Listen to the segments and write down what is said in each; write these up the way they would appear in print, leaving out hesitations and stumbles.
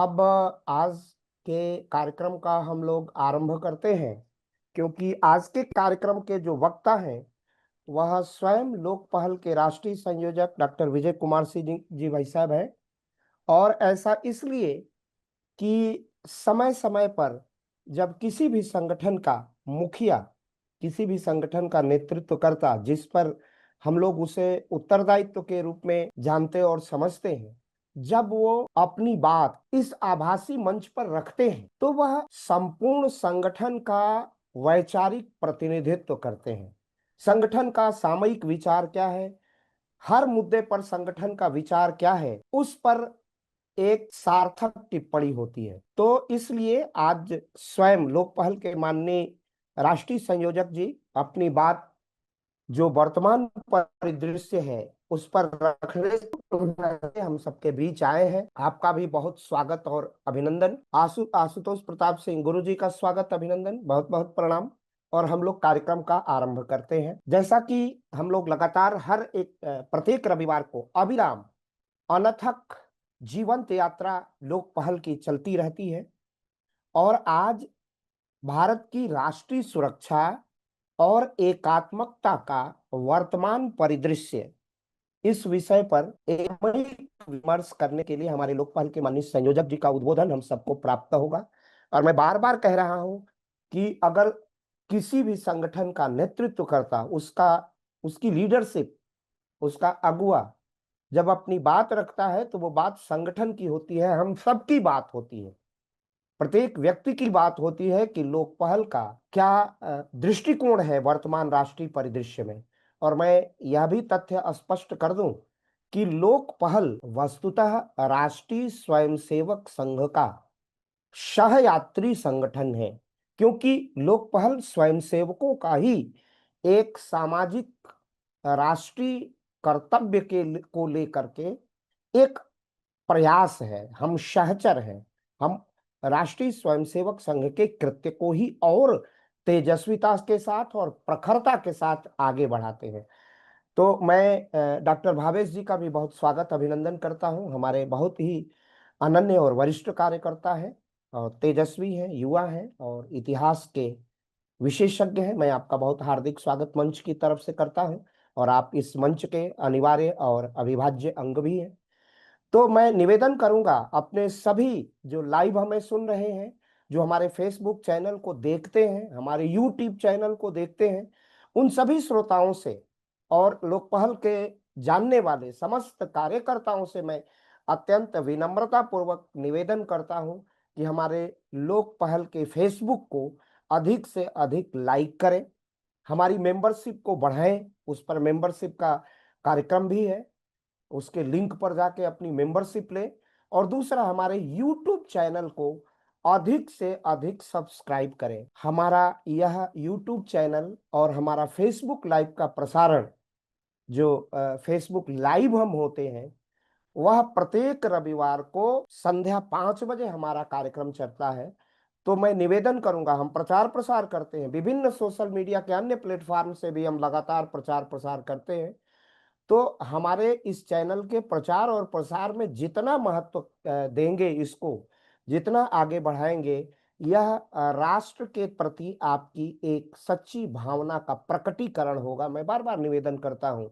अब आज के कार्यक्रम का हम लोग आरंभ करते हैं, क्योंकि आज के कार्यक्रम के जो वक्ता हैं वह स्वयं लोक पहल के राष्ट्रीय संयोजक डॉक्टर विजय कुमार सिंह जी भाई साहब हैं। और ऐसा इसलिए कि समय समय पर जब किसी भी संगठन का मुखिया, किसी भी संगठन का नेतृत्व करता, जिस पर हम लोग उसे उत्तरदायित्व के रूप में जानते और समझते हैं, जब वो अपनी बात इस आभासी मंच पर रखते हैं तो वह संपूर्ण संगठन का वैचारिक प्रतिनिधित्व करते हैं। संगठन का सामयिक विचार क्या है, हर मुद्दे पर संगठन का विचार क्या है, उस पर एक सार्थक टिप्पणी होती है। तो इसलिए आज स्वयं लोक पहल के माननीय राष्ट्रीय संयोजक जी अपनी बात जो वर्तमान परिदृश्य है उस पर रखने से हम सबके बीच आए हैं। आपका भी बहुत स्वागत और अभिनंदन। आशुतोष प्रताप सिंह गुरु जी का स्वागत, अभिनंदन, बहुत बहुत प्रणाम। और हम लोग कार्यक्रम का आरंभ करते हैं। जैसा कि हम लोग लगातार हर एक प्रत्येक रविवार को अविराम अनथक जीवंत यात्रा लोक पहल की चलती रहती है, और आज भारत की राष्ट्रीय सुरक्षा और एकात्मकता का वर्तमान परिदृश्य, इस विषय पर एक विमर्श करने के लिए हमारे लोक पहल के माननीय संयोजक जी का उद्बोधन हम सबको प्राप्त होगा। और मैं बार बार कह रहा हूं कि अगर किसी भी संगठन का नेतृत्व करता, उसकी लीडरशिप, उसका अगुवा जब अपनी बात रखता है तो वो बात संगठन की होती है, हम सबकी बात होती है, प्रत्येक व्यक्ति की बात होती है कि लोक पहल का क्या दृष्टिकोण है वर्तमान राष्ट्रीय परिदृश्य में। और मैं यह भी तथ्य स्पष्ट कर दूं कि लोक पहल वस्तुतः राष्ट्रीय स्वयंसेवक संघ का सहयात्री संगठन है, क्योंकि लोक पहल स्वयंसेवकों का ही एक सामाजिक राष्ट्रीय कर्तव्य को लेकर के एक प्रयास है। हम सहचर हैं, हम राष्ट्रीय स्वयंसेवक संघ के कृत्य को ही और तेजस्विता के साथ और प्रखरता के साथ आगे बढ़ाते हैं। तो मैं डॉक्टर भावेश जी का भी बहुत स्वागत अभिनंदन करता हूं। हमारे बहुत ही अनन्य और वरिष्ठ कार्यकर्ता हैं, और तेजस्वी हैं, युवा हैं और इतिहास के विशेषज्ञ हैं। मैं आपका बहुत हार्दिक स्वागत मंच की तरफ से करता हूं, और आप इस मंच के अनिवार्य और अविभाज्य अंग भी हैं। तो मैं निवेदन करूंगा अपने सभी जो लाइव हमें सुन रहे हैं, जो हमारे फेसबुक चैनल को देखते हैं, हमारे यूट्यूब चैनल को देखते हैं, उन सभी श्रोताओं से और लोकपहल के जानने वाले समस्त कार्यकर्ताओं से मैं अत्यंत विनम्रता पूर्वक निवेदन करता हूं कि हमारे लोकपहल के फेसबुक को अधिक से अधिक लाइक करें, हमारी मेंबरशिप को बढ़ाएं। उस पर मेंबरशिप का कार्यक्रम भी है, उसके लिंक पर जाके अपनी मेंबरशिप ले। और दूसरा, हमारे यूट्यूब चैनल को अधिक से अधिक सब्सक्राइब करें। हमारा यह यूट्यूब चैनल और हमारा फेसबुक लाइव का प्रसारण, जो फेसबुक लाइव हम होते हैं, वह प्रत्येक रविवार को संध्या 5 बजे हमारा कार्यक्रम चलता है। तो मैं निवेदन करूंगा, हम प्रचार प्रसार करते हैं, विभिन्न सोशल मीडिया के अन्य प्लेटफॉर्म से भी हम लगातार प्रचार प्रसार करते हैं। तो हमारे इस चैनल के प्रचार और प्रसार में जितना महत्व देंगे, इसको जितना आगे बढ़ाएंगे, यह राष्ट्र के प्रति आपकी एक सच्ची भावना का प्रकटीकरण होगा। मैं बार बार निवेदन करता हूं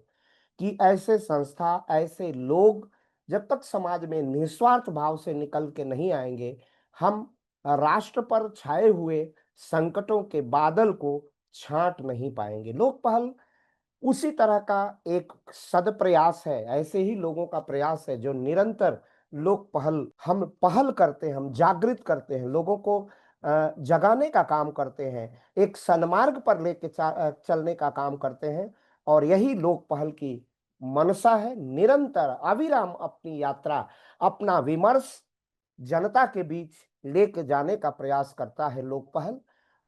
कि ऐसे संस्था, ऐसे लोग जब तक समाज में निस्वार्थ भाव से निकल के नहीं आएंगे, हम राष्ट्र पर छाए हुए संकटों के बादल को छांट नहीं पाएंगे। लोक पहल उसी तरह का एक सदप्रयास है, ऐसे ही लोगों का प्रयास है जो निरंतर लोक पहल, हम पहल करते हैं, हम जागृत करते हैं, लोगों को जगाने का काम करते हैं, एक सन्मार्ग पर लेके चलने का काम करते हैं। और यही लोक पहल की मनसा है, निरंतर अविराम अपनी यात्रा, अपना विमर्श जनता के बीच लेके जाने का प्रयास करता है लोक पहल।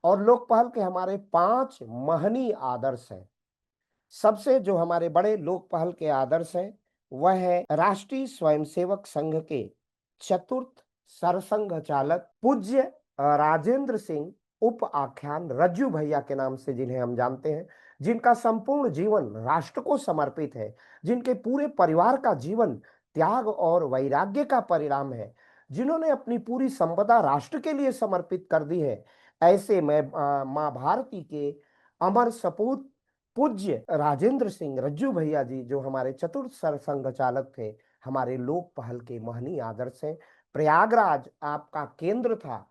और लोक पहल के हमारे 5 महनीय आदर्श हैं। सबसे जो हमारे बड़े लोक पहल के आदर्श हैं वह है राष्ट्रीय स्वयंसेवक संघ के चतुर्थ सरसंघ चालक पूज्य राजेंद्र सिंह उप आख्यान रज्जू भैया के नाम से, जिन्हें हम जानते हैं, जिनका संपूर्ण जीवन राष्ट्र को समर्पित है, जिनके पूरे परिवार का जीवन त्याग और वैराग्य का परिणाम है, जिन्होंने अपनी पूरी संपदा राष्ट्र के लिए समर्पित कर दी है। ऐसे में माँ भारती के अमर सपूत पूज्य राजेंद्र सिंह रज्जू भैया जी, जो हमारे चतुर्थ सरसंघ चालक थे, हमारे लोक पहल के महनीय आदर्श हैं। प्रयागराज आपका केंद्र था,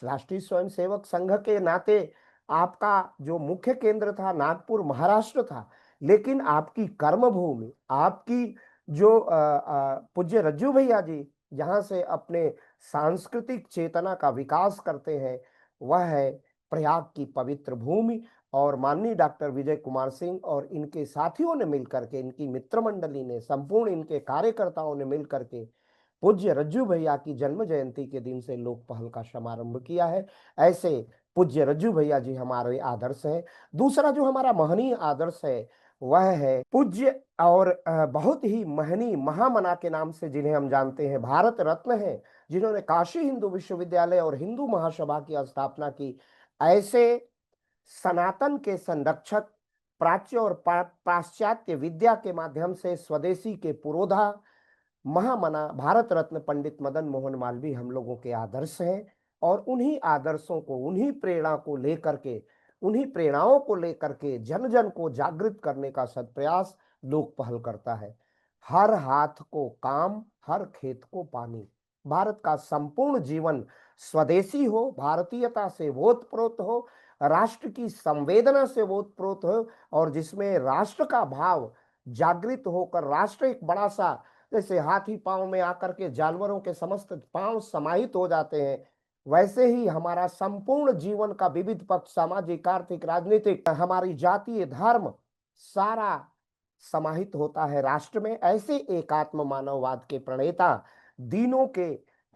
राष्ट्रीय स्वयंसेवक संघ के नाते आपका जो मुख्य केंद्र था नागपुर महाराष्ट्र था, लेकिन आपकी कर्मभूमि, आपकी जो पूज्य रज्जू भैया जी जहां से अपने सांस्कृतिक चेतना का विकास करते हैं, वह है प्रयाग की पवित्र भूमि। और माननीय डॉक्टर विजय कुमार सिंह और इनके साथियों ने मिलकर के, इनकी मित्र मंडली ने, संपूर्ण इनके कार्यकर्ताओं ने मिलकर के पूज्य रज्जू भैया की जन्म जयंती के दिन से लोक पहल का शुभारंभ किया है। ऐसे पूज्य रज्जू भैया जी हमारे आदर्श हैं। दूसरा जो हमारा महनीय आदर्श है वह है पूज्य और बहुत ही महनीय महामना के नाम से जिन्हें हम जानते हैं, भारत रत्न है, जिन्होंने काशी हिंदू विश्वविद्यालय और हिंदू महासभा की स्थापना की। ऐसे सनातन के संरक्षक, प्राच्य और पाश्चात्य विद्या के माध्यम से स्वदेशी के पुरोधा महामना भारत रत्न पंडित मदन मोहन मालवीय हम लोगों के आदर्श हैं। और उन्हीं आदर्शों को, उन्हीं प्रेरणा को लेकर के, उन्हीं प्रेरणाओं को लेकर के जन जन को जागृत करने का सत्प्रयास लोक पहल करता है। हर हाथ को काम, हर खेत को पानी। भारत का संपूर्ण जीवन स्वदेशी हो, भारतीयता से ओतप्रोत हो, राष्ट्र की संवेदना से ओतप्रोत हो, और जिसमें राष्ट्र का भाव जागृत होकर राष्ट्र एक बड़ा सा, जैसे हाथी पांव में आकर के जानवरों के समस्त पांव समाहित हो जाते हैं, वैसे ही हमारा संपूर्ण जीवन का विविध पक्ष, सामाजिक, आर्थिक, राजनीतिक, हमारी जातीय, धर्म, सारा समाहित होता है राष्ट्र में। ऐसे एकात्म मानववाद के प्रणेता, दीनों के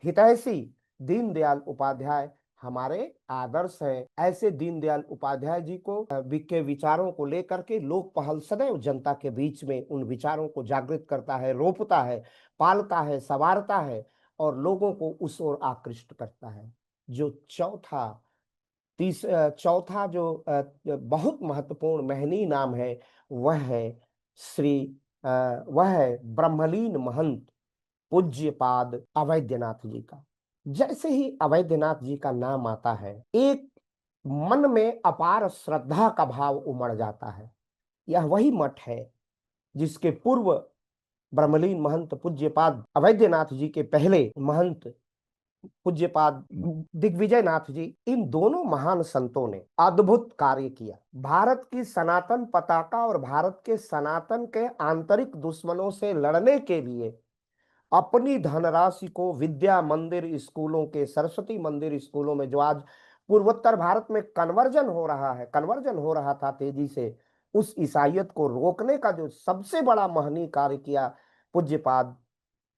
हितैषी दीनदयाल उपाध्याय हमारे आदर्श हैं। ऐसे दीनदयाल उपाध्याय जी को के विचारों को लेकर के लोक पहल सदैव जनता के बीच में उन विचारों को जागृत करता है, रोपता है, पालता है, संवारता है और लोगों को उस ओर आकृष्ट करता है। जो चौथा जो बहुत महत्वपूर्ण महनीय नाम है वह है श्री वह है ब्रह्मलीन महंत पूज्यपाद अवैधनाथ जी का। जैसे ही अवैधनाथ जी का नाम आता है, एक मन में अपार श्रद्धा का भाव उमड़ जाता है। यह वही मठ है जिसके पूर्व ब्रह्मलीन महंत पूज्यपाद अवैधनाथ जी के पहले महंत पूज्यपाद दिग्विजय नाथ जी, इन दोनों महान संतों ने अद्भुत कार्य किया। भारत की सनातन पताका और भारत के सनातन के आंतरिक दुश्मनों से लड़ने के लिए अपनी धनराशि को विद्या मंदिर स्कूलों के, सरस्वती मंदिर स्कूलों में, जो आज पूर्वोत्तर भारत में कन्वर्जन हो रहा था तेजी से, उस ईसाइयत को रोकने का जो सबसे बड़ा महनीय कार्य किया पूज्यपाद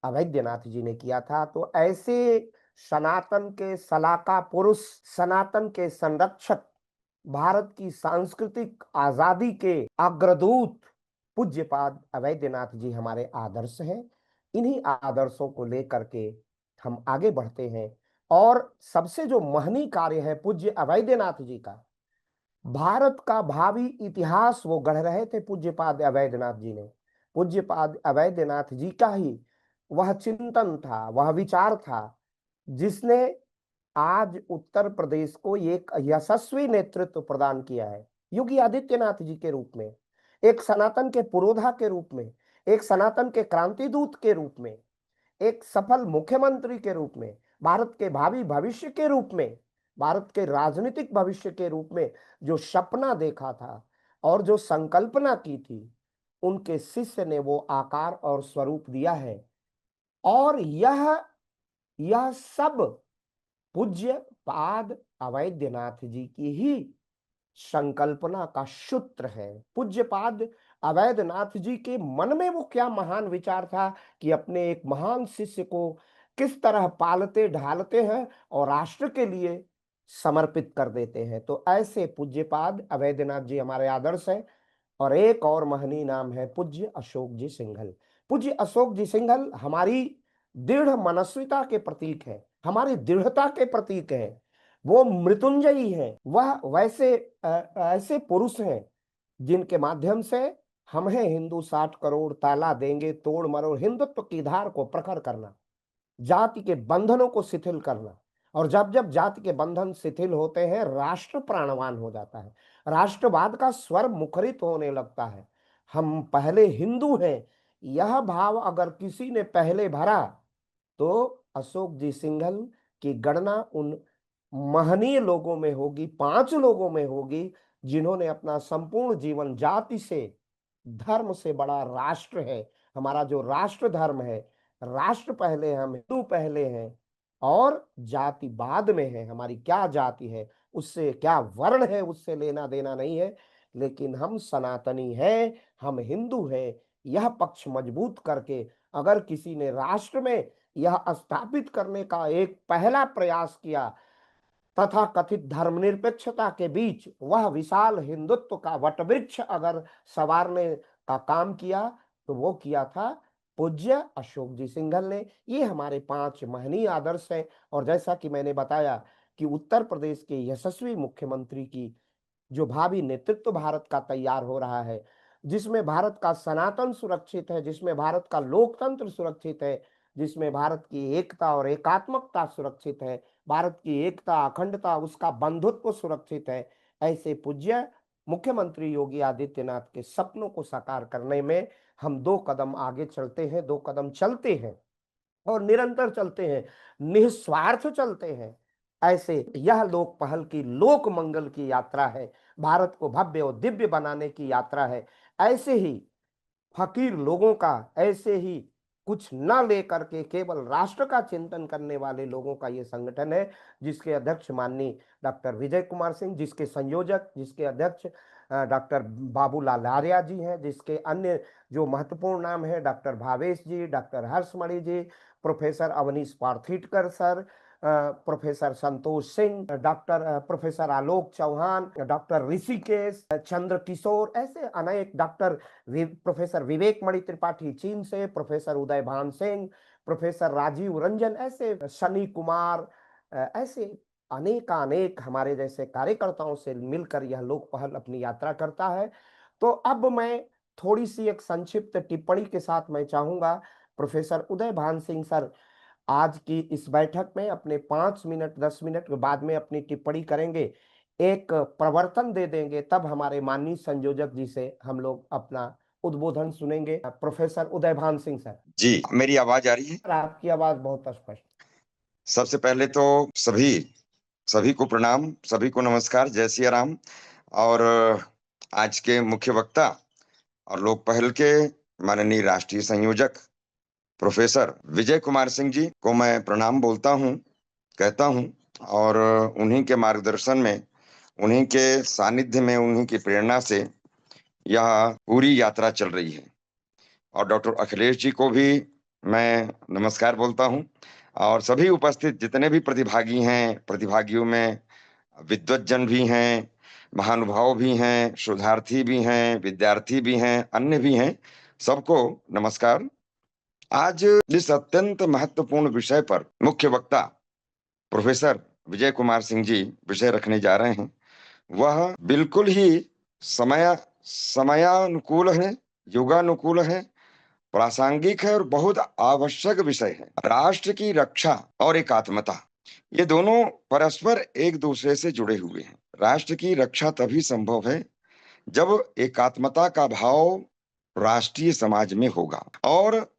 अवैधनाथ जी ने किया था। तो ऐसे सनातन के सलाका पुरुष, सनातन के संरक्षक, भारत की सांस्कृतिक आजादी के अग्रदूत पूज्यपाद अवैधनाथ जी हमारे आदर्श हैं। इन्हीं आदर्शों को लेकर के हम आगे बढ़ते हैं। और सबसे जो महनीय कार्य है पूज्य अवैधनाथ जी का, भारत का भावी इतिहास वो गढ़ रहे थे पूज्यपाद अवैधनाथ जी ने। पूज्यपाद अवैधनाथ जी का ही वह चिंतन था, वह विचार था, जिसने आज उत्तर प्रदेश को एक यशस्वी नेतृत्व प्रदान किया है। योगी आदित्यनाथ जी के रूप में, एक सनातन के पुरोधा के रूप में, एक सनातन के क्रांतिदूत के रूप में, एक सफल मुख्यमंत्री के रूप में, भारत के भावी भविष्य के रूप में, भारत के राजनीतिक भविष्य के रूप में जो सपना देखा था और जो संकल्पना की थी, उनके शिष्य ने वो आकार और स्वरूप दिया है। और यह सब पूज्य पाद अवैधनाथ जी की ही संकल्पना का सूत्र है। पूज्यपाद अवैधनाथ जी के मन में वो क्या महान विचार था कि अपने एक महान शिष्य को किस तरह पालते ढालते हैं और राष्ट्र के लिए समर्पित कर देते हैं। तो ऐसे पूज्यपाद अवैधनाथ जी हमारे आदर्श हैं। और एक और महनीय नाम है पूज्य अशोक जी सिंघल। पूज्य अशोक जी सिंघल हमारी दृढ़ मनस्विता के प्रतीक है, हमारी दृढ़ता के प्रतीक है। वो मृत्युंजयी है। वह वैसे ऐसे पुरुष हैं जिनके माध्यम से हमें हिंदू 60 करोड़ ताला देंगे तोड़ मरोड़ हिंदुत्व की धार को प्रखर करना, जाति के बंधनों को शिथिल करना। और जब जब जाति के बंधन शिथिल होते हैं, राष्ट्र प्राणवान हो जाता है, राष्ट्रवाद का स्वर मुखरित होने लगता है। हम पहले हिंदू हैं, यह भाव अगर किसी ने पहले भरा तो अशोक जी सिंघल की गणना उन महनीय लोगों में होगी, 5 लोगों में होगी, जिन्होंने अपना संपूर्ण जीवन जाति से, धर्म से बड़ा राष्ट्र है, हमारा जो राष्ट्र धर्म है, राष्ट्र पहले, हम हिंदू पहले हैं और जाति बाद में है। हमारी क्या जाति है, उससे क्या वर्ण है, उससे लेना देना नहीं है, लेकिन हम सनातनी हैं, हम हिंदू हैं। यह पक्ष मजबूत करके अगर किसी ने राष्ट्र में यह स्थापित करने का एक पहला प्रयास किया, तथा कथित धर्मनिरपेक्षता के बीच वह विशाल हिंदुत्व का वटवृक्ष अगर संवारने का काम किया, तो वो किया था पूज्य अशोक जी सिंघल ने। ये हमारे 5 महनीय आदर्श हैं। और जैसा कि मैंने बताया कि उत्तर प्रदेश के यशस्वी मुख्यमंत्री की जो भावी नेतृत्व भारत का तैयार हो रहा है, जिसमें भारत का सनातन सुरक्षित है, जिसमें भारत का लोकतंत्र सुरक्षित है, जिसमें भारत की एकता और एकात्मकता सुरक्षित है, भारत की एकता, अखंडता, उसका बंधुत्व सुरक्षित है, ऐसे पूज्य मुख्यमंत्री योगी आदित्यनाथ के सपनों को साकार करने में हम 2 कदम आगे चलते हैं, 2 कदम चलते हैं और निरंतर चलते हैं, निस्वार्थ चलते हैं। ऐसे यह लोक पहल की, लोक मंगल की यात्रा है, भारत को भव्य और दिव्य बनाने की यात्रा है। ऐसे ही फकीर लोगों का, ऐसे ही कुछ न लेकर के केवल राष्ट्र का चिंतन करने वाले लोगों का ये संगठन है, जिसके अध्यक्ष माननीय डॉक्टर विजय कुमार सिंह, जिसके संयोजक, जिसके अध्यक्ष डॉक्टर बाबूलाल आर्या जी हैं, जिसके अन्य जो महत्वपूर्ण नाम है डॉक्टर भावेश जी, डॉक्टर हर्षमणि जी, professor Awanish Parthitkar sir, professor Santosh Singh, doctor professor आलोक चौहान, डॉक्टर ऋषिकेश चंद्र किशोर, ऐसे अनेक डॉक्टर प्रोफेसर विवेक मणि त्रिपाठी चीन से, प्रोफेसर उदय भान सिंह, प्रोफेसर राजीव रंजन, ऐसे शनि कुमार, ऐसे अनेक हमारे जैसे कार्यकर्ताओं से मिलकर यह लोक पहल अपनी यात्रा करता है। तो अब मैं थोड़ी सी एक संक्षिप्त टिप्पणी के साथ मैं चाहूंगा प्रोफेसर उदय भान सिंह सर आज की इस बैठक में अपने 5 मिनट 10 मिनट के बाद में अपनी टिप्पणी करेंगे, एक प्रवर्तन दे देंगे, तब हमारे माननीय संयोजक जी से हम लोग अपना उद्बोधन सुनेंगे। प्रोफेसर उदय भान सिंह सर। जी, मेरी आवाज आ रही है? आपकी आवाज बहुत स्पष्ट। सबसे पहले तो सभी को प्रणाम, सभी को नमस्कार, जय सिया राम। और आज के मुख्य वक्ता और लोक पहल के माननीय राष्ट्रीय संयोजक प्रोफेसर विजय कुमार सिंह जी को मैं प्रणाम बोलता हूं, कहता हूं। और उन्हीं के मार्गदर्शन में, उन्हीं के सानिध्य में, उन्हीं की प्रेरणा से यह पूरी यात्रा चल रही है। और डॉक्टर अखिलेश जी को भी मैं नमस्कार बोलता हूं। और सभी उपस्थित जितने भी प्रतिभागी हैं, प्रतिभागियों में विद्वज्जन भी हैं, महानुभाव भी हैं, शोधार्थी भी हैं, विद्यार्थी भी हैं, अन्य भी हैं, सबको नमस्कार। आज इस अत्यंत महत्वपूर्ण विषय पर मुख्य वक्ता प्रोफेसर विजय कुमार सिंह जी विषय रखने जा रहे हैं, वह बिल्कुल ही समयानुकूल है, युगानुकूल है, प्रासंगिक है और बहुत आवश्यक विषय है। राष्ट्र की रक्षा और एकात्मता, ये दोनों परस्पर एक दूसरे से जुड़े हुए हैं। राष्ट्र की रक्षा तभी संभव है जब एकात्मता का भाव राष्ट्रीय समाज में होगा। और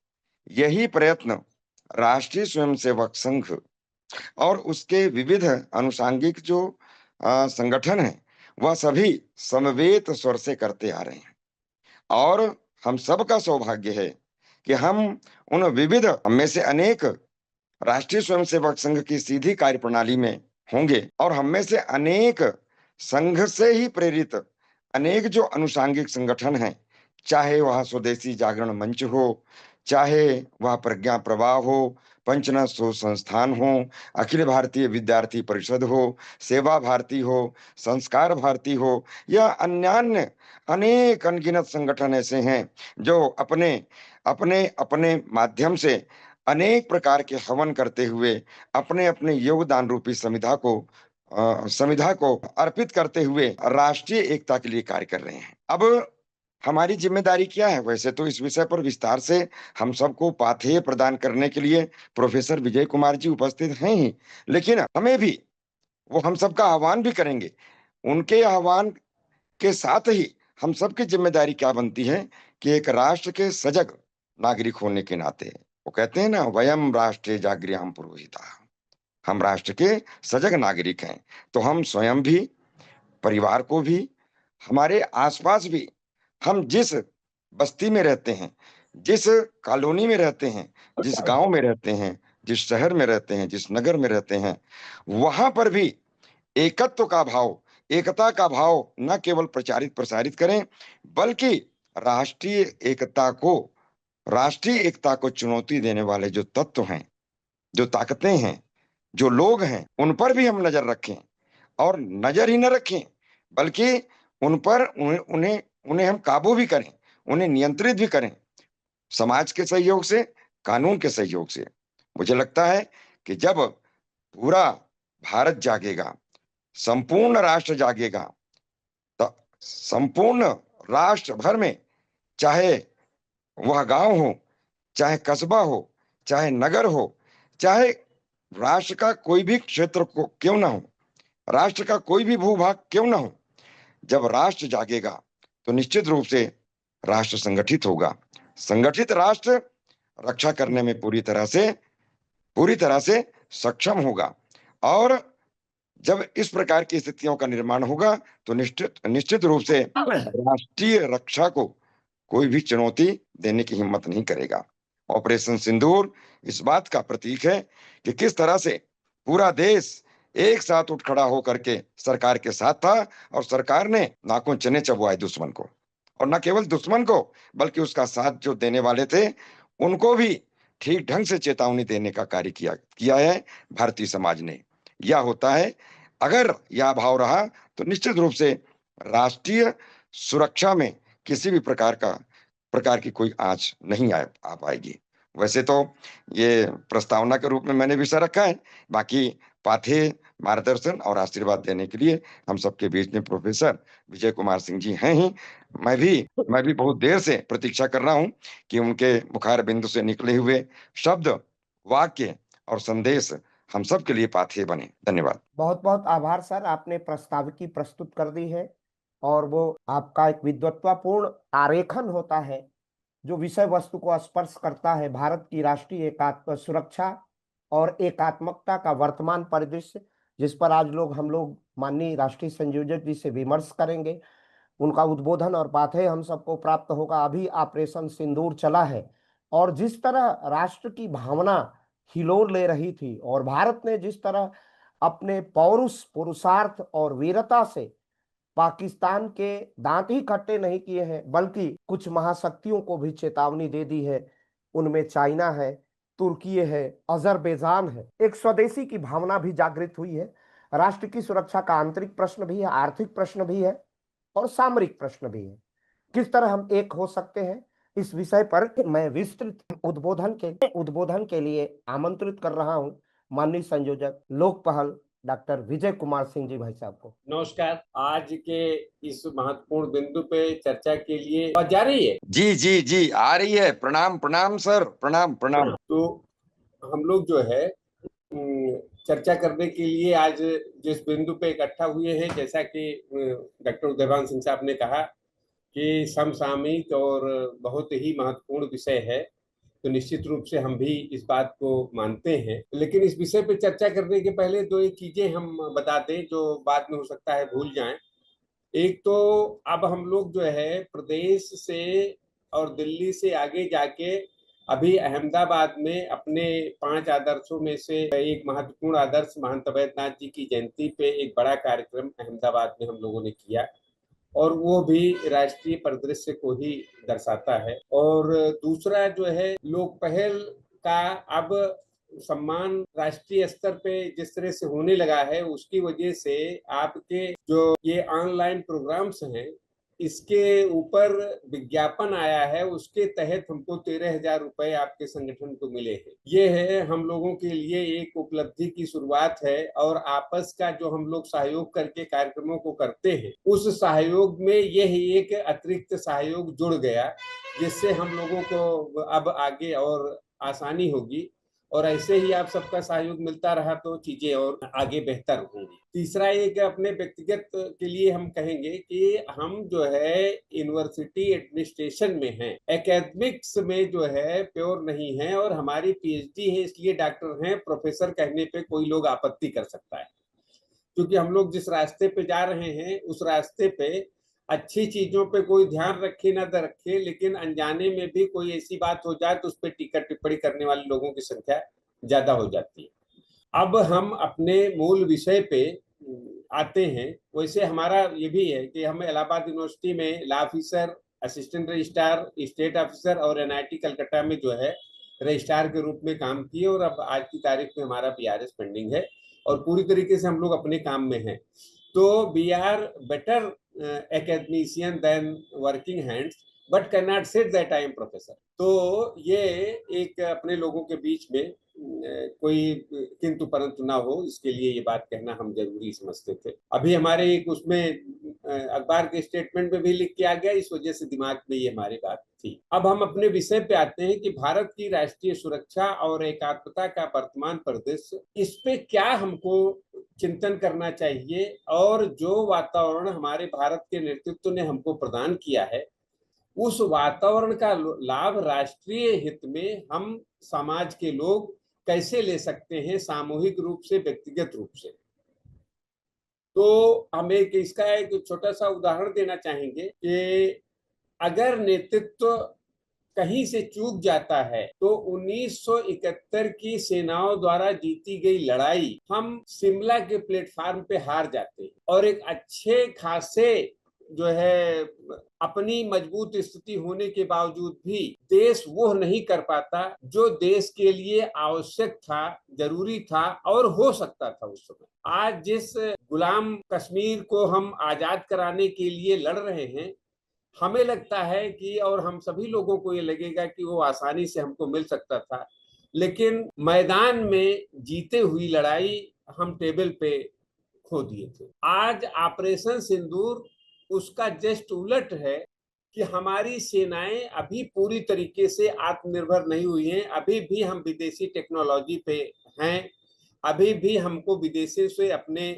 यही प्रयत्न राष्ट्रीय स्वयंसेवक संघ और उसके विविध अनुषांगिक जो संगठन हैं, वह सभी समवेत स्वर से करते आ रहे हैं। और हम सबका सौभाग्य है कि हम उन विविध में से अनेक राष्ट्रीय स्वयंसेवक संघ की सीधी कार्यप्रणाली में होंगे। और हम में से अनेक संघ से ही प्रेरित अनेक जो अनुषांगिक संगठन हैं, चाहे वह स्वदेशी जागरण मंच हो, चाहे वह प्रज्ञा प्रवाह हो, पंचनद संस्थान हो, अखिल भारतीय विद्यार्थी परिषद हो, सेवा भारती हो, संस्कार भारती हो, या अन्य अनेक अनगिनत संगठन ऐसे हैं जो अपने अपने अपने माध्यम से अनेक प्रकार के हवन करते हुए अपने अपने योगदान रूपी समिधा को अर्पित करते हुए राष्ट्रीय एकता के लिए कार्य कर रहे हैं। अब हमारी जिम्मेदारी क्या है? वैसे तो इस विषय पर विस्तार से हम सबको पाथेय प्रदान करने के लिए प्रोफेसर विजय कुमार जी उपस्थित हैं ही, लेकिन हमें भी वो हम सबका आह्वान भी करेंगे। उनके आह्वान के साथ ही हम सबकी जिम्मेदारी क्या बनती है कि एक राष्ट्र के सजग नागरिक होने के नाते, वो कहते हैं ना, वयम राष्ट्रे जागृहम पुरोहिता, हम राष्ट्र के सजग नागरिक हैं। तो हम स्वयं भी, परिवार को भी, हमारे आसपास भी, हम जिस बस्ती में रहते हैं, जिस कॉलोनी में रहते हैं, जिस गांव में रहते हैं, जिस शहर में रहते हैं, जिस नगर में रहते हैं, वहां पर भी एकत्व का भाव, एकता का भाव न केवल प्रचारित प्रसारित करें, बल्कि राष्ट्रीय एकता को राष्ट्रीय एकता को चुनौती देने वाले जो तत्व हैं, जो ताकतें हैं, जो लोग हैं, उन पर भी हम नजर रखें। और नजर ही न रखें, बल्कि उन पर उन्हें उन्हें उन्हें हम काबू भी करें, उन्हें नियंत्रित भी करें, समाज के सहयोग से, कानून के सहयोग से। मुझे लगता है कि जब पूरा भारत जागेगा, संपूर्ण राष्ट्र जागेगा, तो संपूर्ण राष्ट्र भर में, चाहे वह गांव हो, चाहे कस्बा हो, चाहे नगर हो, चाहे राष्ट्र का कोई भी क्षेत्र को क्यों ना हो, राष्ट्र का कोई भी भूभाग क्यों ना हो, जब राष्ट्र जागेगा तो निश्चित रूप से राष्ट्र संगठित होगा। संगठित राष्ट्र रक्षा करने में पूरी तरह से सक्षम होगा। और जब इस प्रकार की स्थितियों का निर्माण होगा तो निश्चित निश्चित रूप से राष्ट्रीय रक्षा को कोई भी चुनौती देने की हिम्मत नहीं करेगा। ऑपरेशन सिंदूर इस बात का प्रतीक है कि किस तरह से पूरा देश एक साथ उठ खड़ा होकर के सरकार के साथ था, और सरकार ने नाकों चने चबवाए दुश्मन को, और न केवल दुश्मन को, बल्कि उसका साथ जो देने वाले थे उनको भी ठीक ढंग से चेतावनी देने का कार्य किया किया है भारतीय समाज ने। यह होता है, अगर यह भाव रहा तो निश्चित रूप से राष्ट्रीय सुरक्षा में किसी भी प्रकार की कोई आंच नहीं आ पाएगी। वैसे तो ये प्रस्तावना के रूप में मैंने विषय रखा है, बाकी पाथेय मार्गदर्शन और आशीर्वाद देने के लिए हम सबके बीच में प्रोफेसर विजय कुमार सिंह जी हैं ही। मैं भी बहुत देर से प्रतीक्षा कर रहा हूं कि उनके मुखार बिंदु से निकले हुए शब्द, वाक्य और संदेश हम सब के लिए पाथेय बने। धन्यवाद। बहुत बहुत आभार सर, आपने प्रस्ताविकी प्रस्तुत कर दी है और वो आपका एक विद्वत्तापूर्ण आरेखन होता है जो विषय वस्तु को स्पर्श करता है, भारत की राष्ट्रीय एकात्म सुरक्षा और एकात्मकता का वर्तमान परिदृश्य, जिस पर आज हम लोग माननीय राष्ट्रीय संयोजक जी से विमर्श करेंगे। उनका उद्बोधन और पाथेय हम सबको प्राप्त होगा। अभी ऑपरेशन सिंदूर चला है और जिस तरह राष्ट्र की भावना हिलोर ले रही थी और भारत ने जिस तरह अपने पुरुषार्थ और वीरता से पाकिस्तान के दांत ही खट्टे नहीं किए हैं, बल्कि कुछ महाशक्तियों को भी चेतावनी दे दी है। उनमें चाइना है, तुर्की है, अजरबैजान है। एक स्वदेशी की भावना भी जागृत हुई है। राष्ट्र की सुरक्षा का आंतरिक प्रश्न भी है, आर्थिक प्रश्न भी है और सामरिक प्रश्न भी है। किस तरह हम एक हो सकते हैं, इस विषय पर मैं विस्तृत उद्बोधन के लिए आमंत्रित कर रहा हूं माननीय संयोजक लोक पहल डॉक्टर विजय कुमार सिंह जी भाई साहब को। नमस्कार। आज के इस महत्वपूर्ण बिंदु पे चर्चा के लिए आवाज जा रही है? जी जी जी, आ रही है। प्रणाम प्रणाम सर, प्रणाम प्रणाम। तो हम लोग जो है चर्चा करने के लिए आज जिस बिंदु पे इकट्ठा हुए हैं, जैसा कि डॉक्टर उदयभान सिंह साहब ने कहा कि समसामयिक और बहुत ही महत्वपूर्ण विषय है, तो निश्चित रूप से हम भी इस बात को मानते हैं। लेकिन इस विषय पे चर्चा करने के पहले दो एक चीजें हम बता दें जो बाद में हो सकता है भूल जाएं। एक तो अब हम लोग जो है प्रदेश से और दिल्ली से आगे जाके अभी अहमदाबाद में अपने 5 आदर्शों में से एक महत्वपूर्ण आदर्श महंत अवैधनाथ जी की जयंती पे एक बड़ा कार्यक्रम अहमदाबाद में हम लोगों ने किया, और वो भी राष्ट्रीय परिदृश्य को ही दर्शाता है। और दूसरा जो है लोक पहल का अब सम्मान राष्ट्रीय स्तर पे जिस तरह से होने लगा है, उसकी वजह से आपके जो ये ऑनलाइन प्रोग्राम्स हैं, इसके ऊपर विज्ञापन आया है, उसके तहत हमको 13,000 रुपए आपके संगठन को मिले हैं। ये है हम लोगों के लिए एक उपलब्धि की शुरुआत है, और आपस का जो हम लोग सहयोग करके कार्यक्रमों को करते हैं, उस सहयोग में यह एक अतिरिक्त सहयोग जुड़ गया, जिससे हम लोगों को अब आगे और आसानी होगी, और ऐसे ही आप सबका सहयोग मिलता रहा तो चीजें और आगे बेहतर होंगी। तीसरा एक अपने व्यक्तिगत के लिए हम कहेंगे कि हम जो है यूनिवर्सिटी एडमिनिस्ट्रेशन में हैं, एकेडमिक्स में जो है प्योर नहीं है, और हमारी पीएचडी है, इसलिए डॉक्टर हैं, प्रोफेसर कहने पे कोई लोग आपत्ति कर सकता है, क्योंकि हम लोग जिस रास्ते पे जा रहे हैं उस रास्ते पे अच्छी चीजों पे कोई ध्यान रखे ना रखे, लेकिन अनजाने में भी कोई ऐसी बात हो जाए तो उस पर टीका टिप्पणी करने वाले लोगों की संख्या ज्यादा हो जाती है। अब हम अपने मूल विषय पे आते हैं। वैसे हमारा ये भी है कि हम इलाहाबाद यूनिवर्सिटी में law officer, assistant registrar, state officer और एनआईटी कलकत्ता में जो है रजिस्ट्रार के रूप में काम किए, और अब आज की तारीख में हमारा बीआरएस पेंडिंग है, और पूरी तरीके से हम लोग अपने काम में हैं। तो we are better academician than working hands, but cannot say that I am professor। तो ये एक अपने लोगों के बीच में कोई किंतु परंतु ना हो, इसके लिए ये बात कहना हम जरूरी समझते थे। अभी हमारे एक उसमें अखबार के स्टेटमेंट में भी लिख के आ गया, इस वजह से दिमाग में ये हमारी बात थी। अब हम अपने विषय पे आते हैं कि भारत की राष्ट्रीय सुरक्षा और एकात्मता का वर्तमान परिदृश्य, इस पे क्या हमको चिंतन करना चाहिए, और जो वातावरण हमारे भारत के नेतृत्व ने हमको प्रदान किया है, उस वातावरण का लाभ राष्ट्रीय हित में हम समाज के लोग कैसे ले सकते हैं, सामूहिक रूप से, व्यक्तिगत रूप से। तो हम इसका एक छोटा सा उदाहरण देना चाहेंगे कि अगर नेतृत्व कहीं से चूक जाता है तो 1971 की सेनाओं द्वारा जीती गई लड़ाई हम शिमला के प्लेटफार्म पे हार जाते हैं, और एक अच्छे खासे जो है अपनी मजबूत स्थिति होने के बावजूद भी देश वो नहीं कर पाता जो देश के लिए आवश्यक था, जरूरी था और हो सकता था उस समय। आज जिस गुलाम कश्मीर को हम आजाद कराने के लिए लड़ रहे हैं, हमें लगता है कि, और हम सभी लोगों को ये लगेगा कि वो आसानी से हमको मिल सकता था, लेकिन मैदान में जीते हुई लड़ाई हम टेबल पे खो दिए थे। आज ऑपरेशन सिंदूर उसका जस्ट उलट है कि हमारी सेनाएं अभी पूरी तरीके से आत्मनिर्भर नहीं हुई हैं, अभी भी हम विदेशी टेक्नोलॉजी पे हैं, अभी भी हमको विदेशों से अपने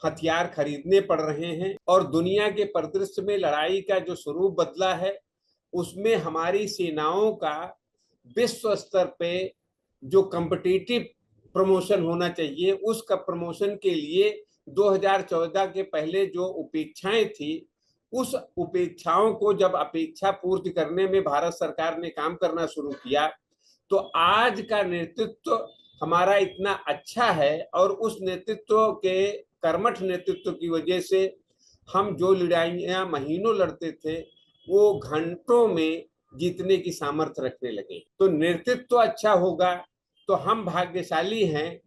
हथियार खरीदने पड़ रहे हैं, और दुनिया के परिदृश्य में लड़ाई का जो स्वरूप बदला है, उसमें हमारी सेनाओं का विश्व स्तर पे जो कॉम्पिटिटिव प्रमोशन होना चाहिए, उसका प्रमोशन के लिए 2014 के पहले जो उपेक्षाएं थी, उस उपेक्षाओं को जब अपेक्षा पूर्ति करने में भारत सरकार ने काम करना शुरू किया, तो आज का नेतृत्व हमारा इतना अच्छा है, और उस नेतृत्व के कर्मठ नेतृत्व की वजह से हम जो लड़ाइयां महीनों लड़ते थे वो घंटों में जीतने की सामर्थ्य रखने लगे। तो नेतृत्व अच्छा होगा तो हम भाग्यशाली हैं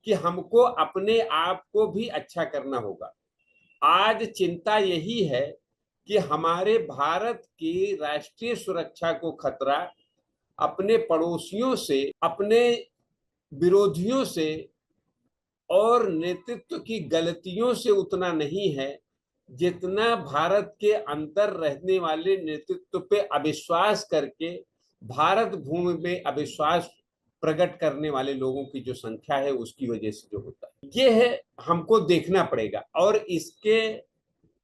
कि हमको अपने आप को भी अच्छा करना होगा। आज चिंता यही है कि हमारे भारत की राष्ट्रीय सुरक्षा को खतरा अपने पड़ोसियों से, अपने विरोधियों से और नेतृत्व की गलतियों से उतना नहीं है जितना भारत के अंदर रहने वाले नेतृत्व पे अविश्वास करके भारत भूमि में अविश्वास प्रकट करने वाले लोगों की जो संख्या है उसकी वजह से जो होता है, ये है हमको देखना पड़ेगा। और इसके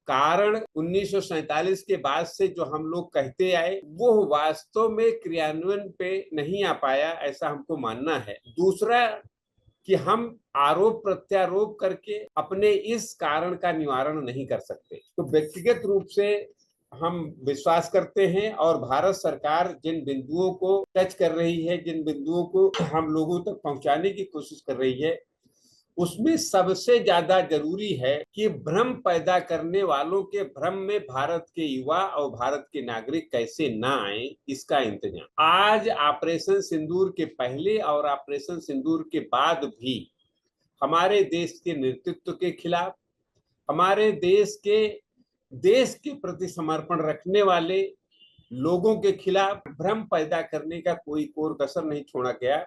कारण 1947 के बाद से जो हम लोग कहते आए वो वास्तव में क्रियान्वयन पे नहीं आ पाया, ऐसा हमको मानना है। दूसरा कि हम आरोप प्रत्यारोप करके अपने इस कारण का निवारण नहीं कर सकते। तो व्यक्तिगत रूप से हम विश्वास करते हैं, और भारत सरकार जिन बिंदुओं को टच कर रही है, जिन बिंदुओं को हम लोगों तक पहुंचाने की कोशिश कर रही है, उसमें सबसे ज्यादा जरूरी है कि भ्रम पैदा करने वालों के भ्रम में भारत के युवा और भारत के नागरिक कैसे ना आए, इसका इंतजाम। आज ऑपरेशन सिंदूर के पहले और ऑपरेशन सिंदूर के बाद भी हमारे देश के नेतृत्व के खिलाफ, हमारे देश के देश के प्रति समर्पण रखने वाले लोगों के खिलाफ भ्रम पैदा करने का कोई कोर कसर नहीं छोड़ा गया।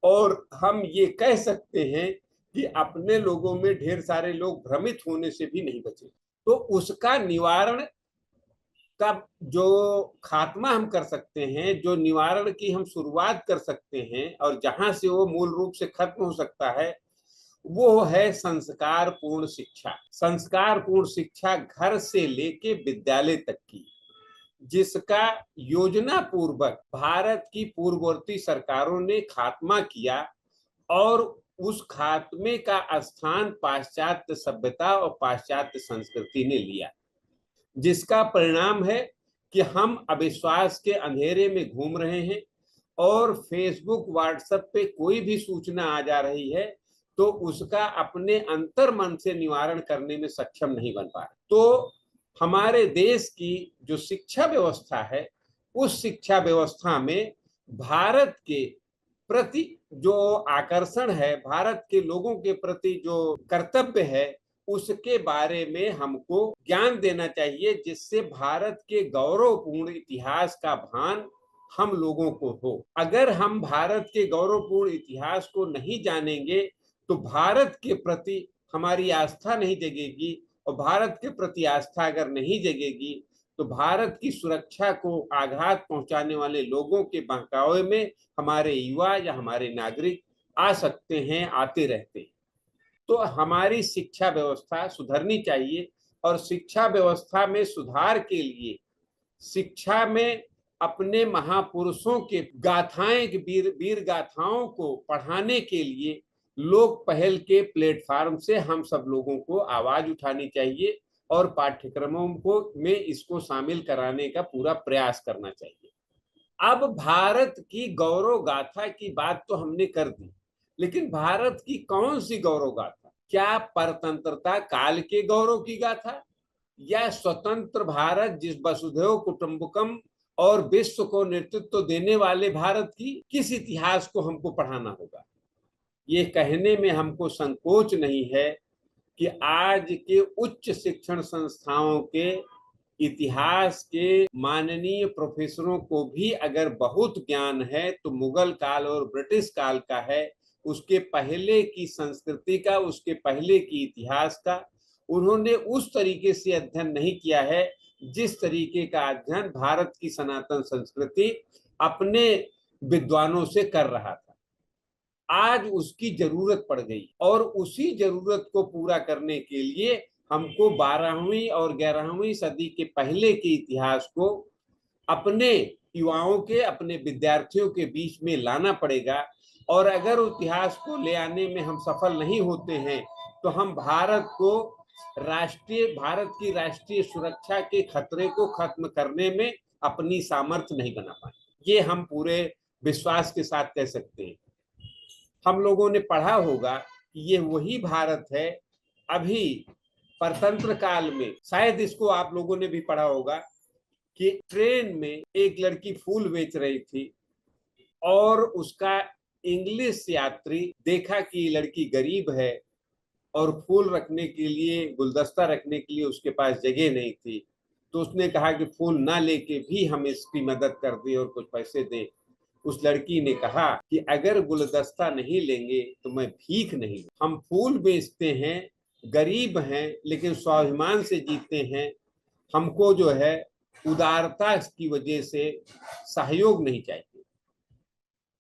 और हम ये कह सकते हैं कि अपने लोगों में ढेर सारे लोग भ्रमित होने से भी नहीं बचे। तो उसका निवारण का जो खात्मा हम कर सकते हैं, जो निवारण की हम शुरुआत कर सकते हैं और जहां से वो मूल रूप से खत्म हो सकता है, वो है संस्कार पूर्ण शिक्षा। संस्कार पूर्ण शिक्षा घर से लेके विद्यालय तक की, जिसका योजना पूर्वक भारत की पूर्ववर्ती सरकारों ने खात्मा किया और उस खात्मे का स्थान पाश्चात्य सभ्यता और पाश्चात्य संस्कृति ने लिया, जिसका परिणाम है कि हम अविश्वास के अंधेरे में घूम रहे हैं और फेसबुक व्हाट्सएप पे कोई भी सूचना आ जा रही है तो उसका अपने अंतर मन से निवारण करने में सक्षम नहीं बन पा रहे। तो हमारे देश की जो शिक्षा व्यवस्था है, उस शिक्षा व्यवस्था में भारत के प्रति जो आकर्षण है, भारत के लोगों के प्रति जो कर्तव्य है, उसके बारे में हमको ज्ञान देना चाहिए, जिससे भारत के गौरवपूर्ण इतिहास का भान हम लोगों को हो। अगर हम भारत के गौरवपूर्ण इतिहास को नहीं जानेंगे तो भारत के प्रति हमारी आस्था नहीं जगेगी, और भारत के प्रति आस्था अगर नहीं जगेगी तो भारत की सुरक्षा को आघात पहुंचाने वाले लोगों के बहकावे में हमारे युवा या हमारे नागरिक आ सकते हैं, आते रहते हैं। तो हमारी शिक्षा व्यवस्था सुधरनी चाहिए और शिक्षा व्यवस्था में सुधार के लिए शिक्षा में अपने महापुरुषों के गाथाएं, वीर गाथाओं को पढ़ाने के लिए लोक पहल के प्लेटफॉर्म से हम सब लोगों को आवाज उठानी चाहिए और पाठ्यक्रमों को में इसको शामिल कराने का पूरा प्रयास करना चाहिए। अब भारत की गौरव गाथा की बात तो हमने कर दी, लेकिन भारत की कौन सी गौरव गाथा? क्या परतंत्रता काल के गौरव की गाथा, या स्वतंत्र भारत जिस वसुधैव कुटुंबकम और विश्व को नेतृत्व देने वाले भारत की किस इतिहास को हमको पढ़ाना होगा? ये कहने में हमको संकोच नहीं है कि आज के उच्च शिक्षण संस्थाओं के इतिहास के माननीय प्रोफेसरों को भी अगर बहुत ज्ञान है तो मुगल काल और ब्रिटिश काल का है, उसके पहले की संस्कृति का, उसके पहले की इतिहास का। उन्होंने उस तरीके से अध्ययन नहीं किया है जिस तरीके का अध्ययन भारत की सनातन संस्कृति अपने विद्वानों से कर रहा था। आज उसकी जरूरत पड़ गई और उसी जरूरत को पूरा करने के लिए हमको 12वीं और 11वीं सदी के पहले के इतिहास को अपने युवाओं के, अपने विद्यार्थियों के बीच में लाना पड़ेगा। और अगर इतिहास को ले आने में हम सफल नहीं होते हैं तो हम भारत की राष्ट्रीय सुरक्षा के खतरे को खत्म करने में अपनी सामर्थ्य नहीं बना पाए। ये हम पूरे विश्वास के साथ कह सकते हैं। हम लोगों ने पढ़ा होगा कि ये वही भारत है। अभी परतंत्र काल में शायद इसको आप लोगों ने भी पढ़ा होगा कि ट्रेन में एक लड़की फूल बेच रही थी और उसका इंग्लिश यात्री देखा कि लड़की गरीब है और फूल रखने के लिए, गुलदस्ता रखने के लिए उसके पास जगह नहीं थी, तो उसने कहा कि फूल ना लेके भी हम इसकी मदद कर दें और कुछ पैसे दें। उस लड़की ने कहा कि अगर गुलदस्ता नहीं लेंगे तो मैं भीख नहीं। हम फूल बेचते हैं, गरीब हैं, लेकिन स्वाभिमान से जीते हैं। हमको जो है उदारता की वजह से सहयोग नहीं चाहिए।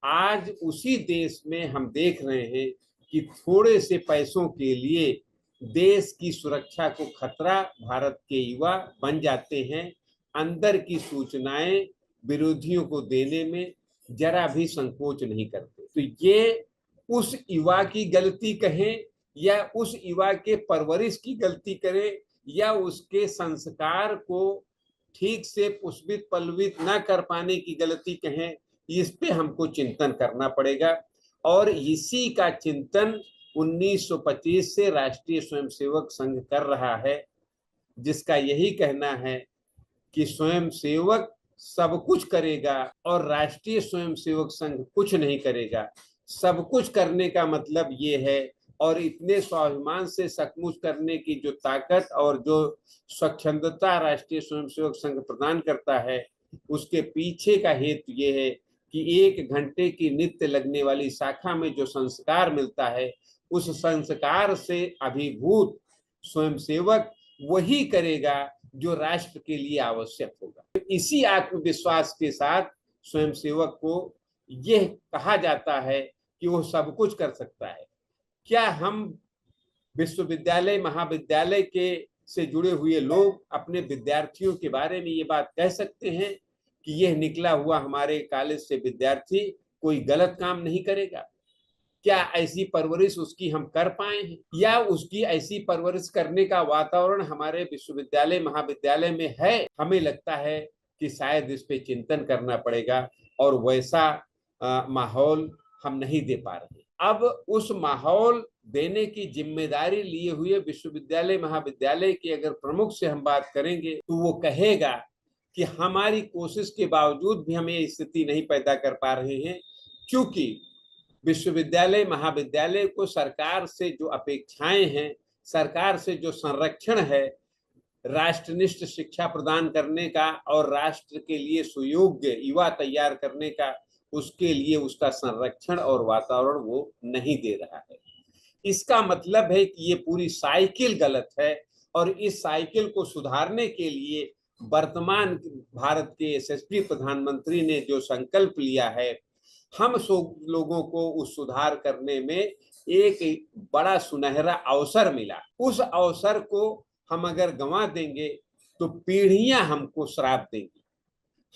आज उसी देश में हम देख रहे हैं कि थोड़े से पैसों के लिए देश की सुरक्षा को खतरा भारत के युवा बन जाते हैं। अंदर की सूचनाएं विरोधियों को देने में जरा भी संकोच नहीं करते। तो ये उस युवा की गलती कहें या उस युवा के परवरिश की गलती करें या उसके संस्कार को ठीक से पुष्पित पल्लवित न कर पाने की गलती कहें, इस पे हमको चिंतन करना पड़ेगा। और इसी का चिंतन 1925 से राष्ट्रीय स्वयंसेवक संघ कर रहा है, जिसका यही कहना है कि स्वयंसेवक सब कुछ करेगा और राष्ट्रीय स्वयंसेवक संघ कुछ नहीं करेगा। सब कुछ करने का मतलब ये है और इतने स्वाभिमान से सचमुच करने की जो ताकत और जो स्वच्छंदता राष्ट्रीय स्वयंसेवक संघ प्रदान करता है, उसके पीछे का हेतु ये है कि 1 घंटे की नित्य लगने वाली शाखा में जो संस्कार मिलता है, उस संस्कार से अभिभूत स्वयंसेवक वही करेगा जो राष्ट्र के लिए आवश्यक होगा। इसी आत्मविश्वास के साथ स्वयंसेवक को यह कहा जाता है कि वो सब कुछ कर सकता है। क्या हम विश्वविद्यालय महाविद्यालय के से जुड़े हुए लोग अपने विद्यार्थियों के बारे में ये बात कह सकते हैं कि यह निकला हुआ हमारे कॉलेज से विद्यार्थी कोई गलत काम नहीं करेगा? क्या ऐसी परवरिश उसकी हम कर पाए हैं, या उसकी ऐसी परवरिश करने का वातावरण हमारे विश्वविद्यालय महाविद्यालय में है? हमें लगता है कि शायद इस पे चिंतन करना पड़ेगा और वैसा माहौल हम नहीं दे पा रहे। अब उस माहौल देने की जिम्मेदारी लिए हुए विश्वविद्यालय महाविद्यालय के अगर प्रमुख से हम बात करेंगे तो वो कहेगा कि हमारी कोशिश के बावजूद भी हम ये स्थिति नहीं पैदा कर पा रहे हैं, क्योंकि विश्वविद्यालय महाविद्यालय को सरकार से जो अपेक्षाएं हैं, सरकार से जो संरक्षण है राष्ट्रनिष्ठ शिक्षा प्रदान करने का और राष्ट्र के लिए सुयोग्य युवा तैयार करने का, उसके लिए उसका संरक्षण और वातावरण वो नहीं दे रहा है। इसका मतलब है कि ये पूरी साइकिल गलत है और इस साइकिल को सुधारने के लिए वर्तमान भारत के यशस्वी प्रधानमंत्री ने जो संकल्प लिया है, हम लोगों को उस सुधार करने में एक बड़ा सुनहरा अवसर मिला। उस अवसर को हम अगर गंवा देंगे तो पीढ़ियां हमको श्राप देंगी।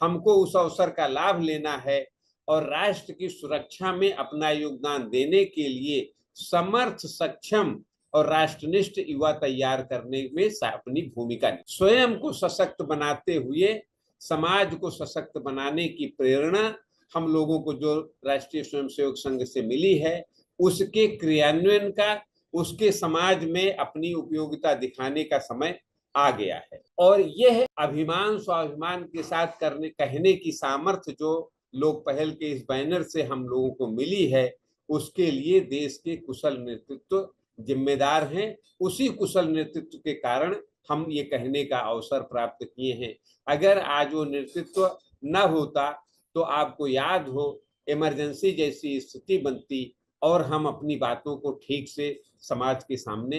हमको उस अवसर का लाभ लेना है और राष्ट्र की सुरक्षा में अपना योगदान देने के लिए समर्थ, सक्षम और राष्ट्रनिष्ठ युवा तैयार करने में अपनी भूमिका स्वयं को सशक्त बनाते हुए समाज को सशक्त बनाने की प्रेरणा हम लोगों को जो राष्ट्रीय स्वयंसेवक संघ से मिली है, उसके क्रियान्वयन का, उसके समाज में अपनी उपयोगिता दिखाने का समय आ गया है। और यह अभिमान स्वाभिमान के साथ कहने की सामर्थ्य जो लोक पहल के इस बैनर से हम लोगों को मिली है, उसके लिए देश के कुशल नेतृत्व जिम्मेदार हैं। उसी कुशल नेतृत्व के कारण हम ये कहने का अवसर प्राप्त किए हैं। अगर आज वो नेतृत्व न होता तो आपको याद हो इमरजेंसी जैसी स्थिति बनती और हम अपनी बातों को ठीक से समाज के सामने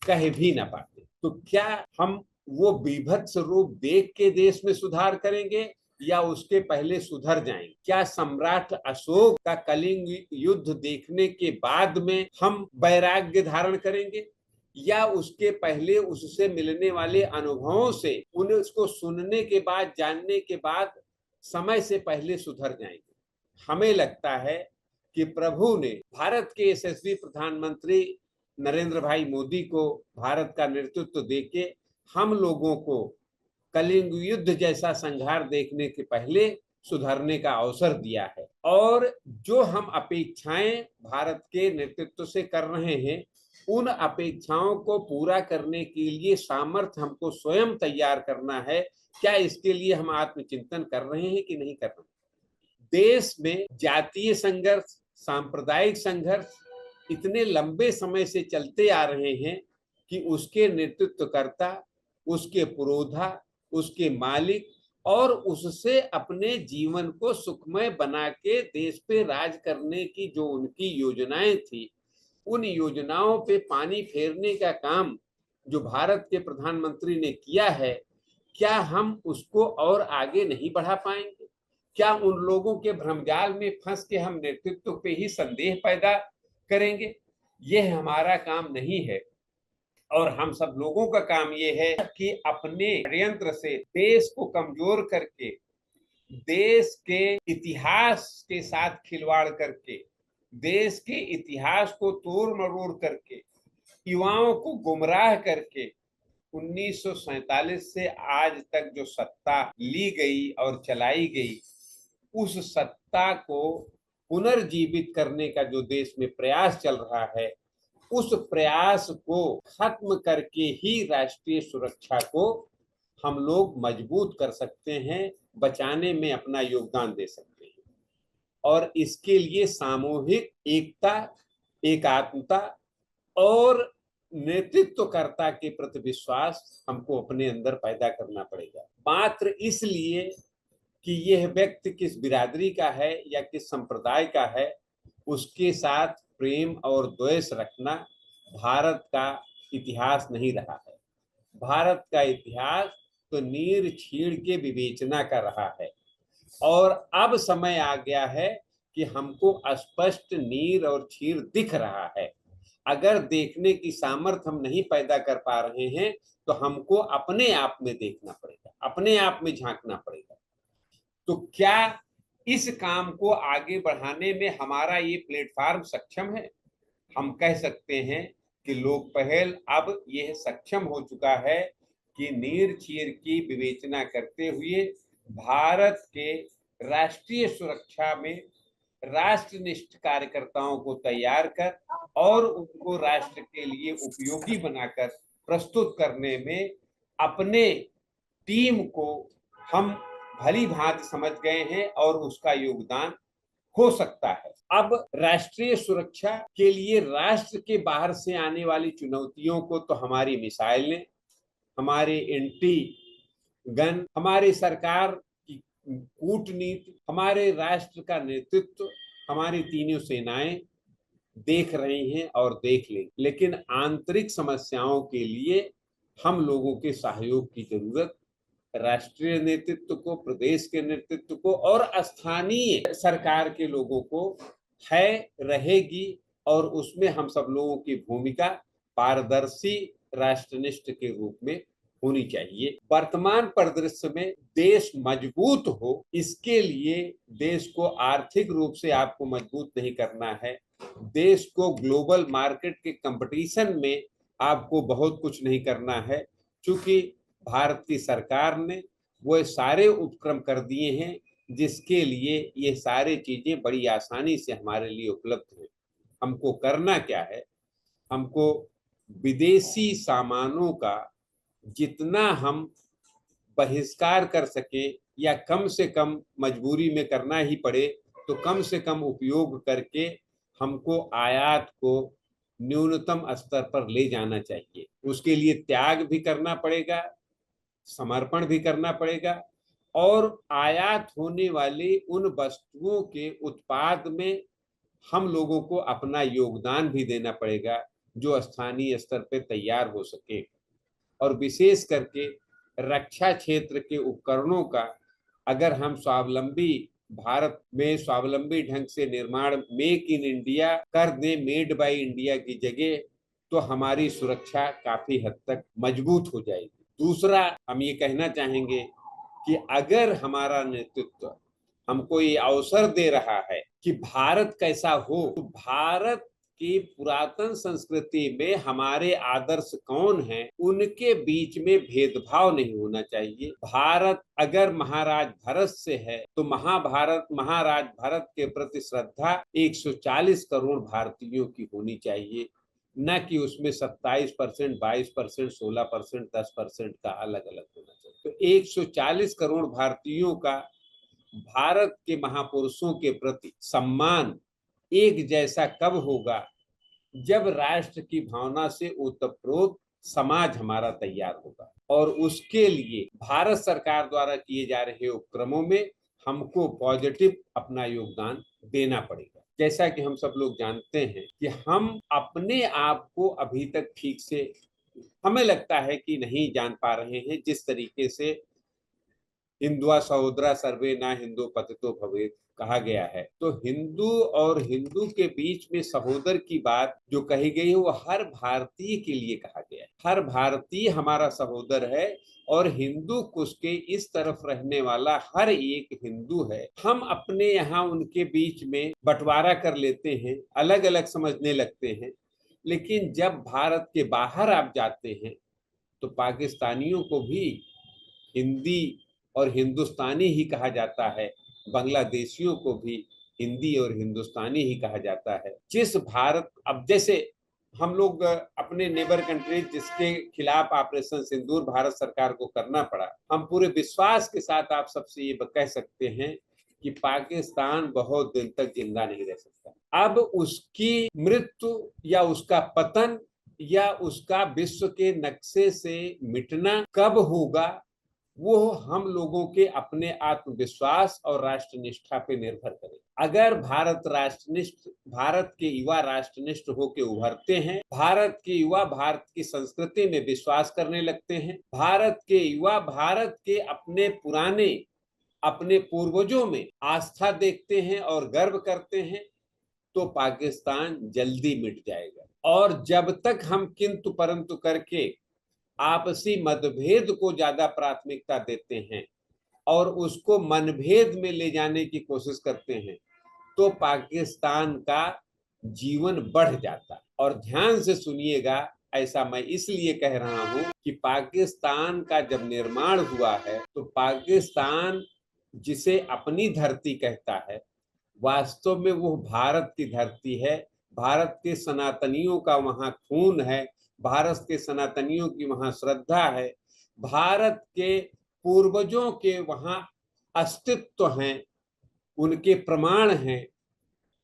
कह भी ना पाते। तो क्या हम वो बीभत्स रूप देख के देश में सुधार करेंगे या उसके पहले सुधर जाएंगे? क्या सम्राट अशोक का कलिंग युद्ध देखने के बाद में हम वैराग्य धारण करेंगे या उसके पहले उससे मिलने वाले अनुभवों से उन्हें उसको सुनने के बाद, जानने के बाद समय से पहले सुधर जाएंगे? हमें लगता है कि प्रभु ने भारत के यशस्वी प्रधानमंत्री नरेंद्र भाई मोदी को भारत का नेतृत्व देके हम लोगों को कलिंग युद्ध जैसा संघार देखने के पहले सुधरने का अवसर दिया है। और जो हम अपेक्षाएं भारत के नेतृत्व से कर रहे हैं, उन अपेक्षाओं को पूरा करने के लिए सामर्थ्य हमको स्वयं तैयार करना है। क्या इसके लिए हम आत्मचिंतन कर रहे हैं कि नहीं कर रहे? देश में जातीय संघर्ष, सांप्रदायिक संघर्ष इतने लंबे समय से चलते आ रहे हैं कि उसके नेतृत्वकर्ता, उसके पुरोधा, उसके मालिक और उससे अपने जीवन को सुखमय बना के देश पे राज करने की जो उनकी योजनाएं थी, उन योजनाओं पे पानी फेरने का काम जो भारत के प्रधानमंत्री ने किया है, क्या हम उसको और आगे नहीं बढ़ा पाएंगे? क्या उन लोगों के भ्रमजाल में फंस के हम नेतृत्व पे ही संदेह पैदा करेंगे? यह हमारा काम नहीं है। और हम सब लोगों का काम ये है कि अपने षड्यंत्र से देश को कमजोर करके, देश के इतिहास के साथ खिलवाड़ करके, देश के इतिहास को तोड़ मरोड़ करके, युवाओं को गुमराह करके 1947 से आज तक जो सत्ता ली गई और चलाई गई, उस सत्ता को पुनर्जीवित करने का जो देश में प्रयास चल रहा है, उस प्रयास को खत्म करके ही राष्ट्रीय सुरक्षा को हम लोग मजबूत कर सकते हैं, बचाने में अपना योगदान दे सकते हैं। और इसके लिए सामूहिक एकता, एकात्मता और नेतृत्वकर्ता के प्रति विश्वास हमको अपने अंदर पैदा करना पड़ेगा। मात्र इसलिए कि यह व्यक्ति किस बिरादरी का है या किस संप्रदाय का है, उसके साथ प्रेम और द्वेष रखना भारत का इतिहास नहीं रहा है। भारत का इतिहास तो नीर छीड़ के विवेचना का रहा है, और अब समय आ गया है कि हमको स्पष्ट नीर और छीड़ दिख रहा है। अगर देखने की सामर्थ्य हम नहीं पैदा कर पा रहे हैं तो हमको अपने आप में देखना पड़ेगा, अपने आप में झांकना पड़ेगा। तो क्या इस काम को आगे बढ़ाने में हमारा ये प्लेटफॉर्म सक्षम है? हम कह सकते हैं कि लोक पहल अब यह सक्षम हो चुका है कि नीर चीर की विवेचना करते हुए भारत के राष्ट्रीय सुरक्षा में राष्ट्रनिष्ठ कार्यकर्ताओं को तैयार कर और उनको राष्ट्र के लिए उपयोगी बनाकर प्रस्तुत करने में अपने टीम को हम भली भांति समझ गए हैं और उसका योगदान हो सकता है। अब राष्ट्रीय सुरक्षा के लिए राष्ट्र के बाहर से आने वाली चुनौतियों को तो हमारी मिसाइलें, हमारे एंटी गन, हमारी सरकार की कूटनीति, हमारे राष्ट्र का नेतृत्व, हमारी तीनों सेनाएं देख रही हैं और देख लेंगी। लेकिन आंतरिक समस्याओं के लिए हम लोगों के सहयोग की जरूरत राष्ट्रीय नेतृत्व को, प्रदेश के नेतृत्व को और स्थानीय सरकार के लोगों को है, रहेगी। और उसमें हम सब लोगों की भूमिका पारदर्शी राष्ट्रनिष्ठ के रूप में होनी चाहिए। वर्तमान परिदृश्य में देश मजबूत हो, इसके लिए देश को आर्थिक रूप से आपको मजबूत नहीं करना है, देश को ग्लोबल मार्केट के कंपटीशन में आपको बहुत कुछ नहीं करना है, क्योंकि भारत की सरकार ने वो सारे उपक्रम कर दिए हैं जिसके लिए ये सारी चीजें बड़ी आसानी से हमारे लिए उपलब्ध हैं। हमको करना क्या है? हमको विदेशी सामानों का जितना हम बहिष्कार कर सके या कम से कम मजबूरी में करना ही पड़े तो कम से कम उपयोग करके हमको आयात को न्यूनतम स्तर पर ले जाना चाहिए। उसके लिए त्याग भी करना पड़ेगा, समर्पण भी करना पड़ेगा, और आयात होने वाली उन वस्तुओं के उत्पाद में हम लोगों को अपना योगदान भी देना पड़ेगा जो स्थानीय स्तर पर तैयार हो सके। और विशेष करके रक्षा क्षेत्र के उपकरणों का अगर हम स्वावलंबी भारत में स्वावलंबी ढंग से निर्माण मेक इन इंडिया कर दें, मेड बाय इंडिया की जगह, तो हमारी सुरक्षा काफी हद तक मजबूत हो जाएगी। दूसरा, हम ये कहना चाहेंगे कि अगर हमारा नेतृत्व हमको ये अवसर दे रहा है कि भारत कैसा हो, तो भारत की पुरातन संस्कृति में हमारे आदर्श कौन हैं, उनके बीच में भेदभाव नहीं होना चाहिए। भारत अगर महाराज भरत से है तो महाराज भरत के प्रति श्रद्धा 140 करोड़ भारतीयों की होनी चाहिए, न कि उसमें 27%, 22%, 16%, 10% का अलग अलग होना चाहिए। तो 140 करोड़ भारतीयों का भारत के महापुरुषों के प्रति सम्मान एक जैसा कब होगा? जब राष्ट्र की भावना से ओतप्रोत समाज हमारा तैयार होगा। और उसके लिए भारत सरकार द्वारा किए जा रहे उपक्रमों में हमको पॉजिटिव अपना योगदान देना पड़ेगा। जैसा कि हम सब लोग जानते हैं कि हम अपने आप को अभी तक ठीक से हमें लगता है कि नहीं जान पा रहे हैं। जिस तरीके से हिंदुआ सहोदरा सर्वे ना हिंदू पतितो भवेत कहा गया है, तो हिंदू और हिंदू के बीच में सहोदर की बात जो कही गई है वो हर भारतीय के लिए कहा गया है। हर भारतीय हमारा सहोदर है और हिंदू कुश के इस तरफ रहने वाला हर एक हिंदू है। हम अपने यहाँ उनके बीच में बंटवारा कर लेते हैं, अलग अलग समझने लगते हैं, लेकिन जब भारत के बाहर आप जाते हैं तो पाकिस्तानियों को भी हिंदी और हिंदुस्तानी ही कहा जाता है, बांग्लादेशियों को भी हिंदी और हिंदुस्तानी ही कहा जाता है। जिस भारत, अब जैसे हम लोग अपने नेबर कंट्रीज जिसके खिलाफ ऑपरेशन सिंदूर भारत सरकार को करना पड़ा, हम पूरे विश्वास के साथ आप सबसे ये कह सकते हैं कि पाकिस्तान बहुत दिन तक जिंदा नहीं रह सकता। अब उसकी मृत्यु या उसका पतन या उसका विश्व के नक्शे से मिटना कब होगा, वो हम लोगों के अपने आत्मविश्वास और राष्ट्रनिष्ठा पे निर्भर करे। अगर भारत के युवा राष्ट्रनिष्ठ होकर उभरते हैं, भारत के युवा भारत की संस्कृति में विश्वास करने लगते हैं, भारत के युवा भारत के अपने पूर्वजों में आस्था देखते हैं और गर्व करते हैं, तो पाकिस्तान जल्दी मिट जाएगा। और जब तक हम किंतु परंतु करके आपसी मतभेद को ज्यादा प्राथमिकता देते हैं और उसको मनभेद में ले जाने की कोशिश करते हैं, तो पाकिस्तान का जीवन बढ़ जाता। और ध्यान से सुनिएगा, ऐसा मैं इसलिए कह रहा हूं कि पाकिस्तान का जब निर्माण हुआ है, तो पाकिस्तान जिसे अपनी धरती कहता है, वास्तव में वो भारत की धरती है। भारत के सनातनियों का वहां खून है, भारत के सनातनियों की वहां श्रद्धा है, भारत के पूर्वजों के वहां अस्तित्व हैं, उनके प्रमाण हैं।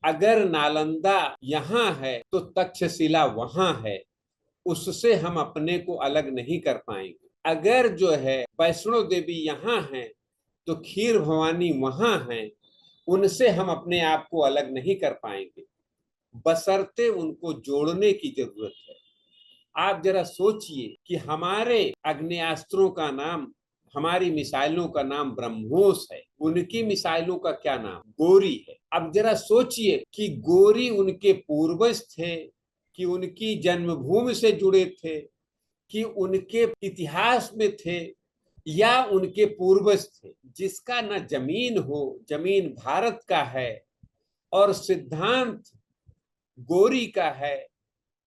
अगर नालंदा यहाँ है तो तक्षशिला वहां है, उससे हम अपने को अलग नहीं कर पाएंगे। अगर जो है वैष्णो देवी यहाँ है तो खीर भवानी वहां है, उनसे हम अपने आप को अलग नहीं कर पाएंगे, बशर्ते उनको जोड़ने की जरूरत है। आप जरा सोचिए कि हमारे अग्नेयास्त्रों का नाम, हमारी मिसाइलों का नाम ब्रह्मोस है, उनकी मिसाइलों का क्या नाम, गोरी है। अब जरा सोचिए कि गोरी उनके पूर्वज थे, कि उनकी जन्मभूमि से जुड़े थे, कि उनके इतिहास में थे, या उनके पूर्वज थे। जिसका न जमीन हो, जमीन भारत का है, और सिद्धांत गोरी का है,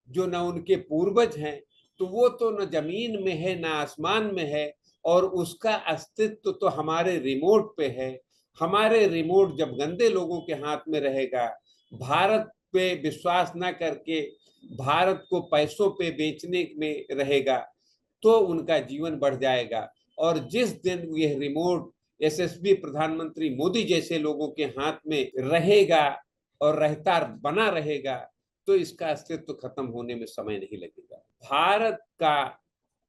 जो न उनके पूर्वज हैं, तो वो तो न जमीन में है न आसमान में है, और उसका अस्तित्व तो हमारे रिमोट पे है। हमारे रिमोट जब गंदे लोगों के हाथ में रहेगा, भारत पे विश्वास ना करके भारत को पैसों पे बेचने में रहेगा, तो उनका जीवन बढ़ जाएगा। और जिस दिन यह रिमोट यशस्वी प्रधानमंत्री मोदी जैसे लोगों के हाथ में रहेगा और रहता बना रहेगा, तो इसका अस्तित्व खत्म होने में समय नहीं लगेगा। भारत का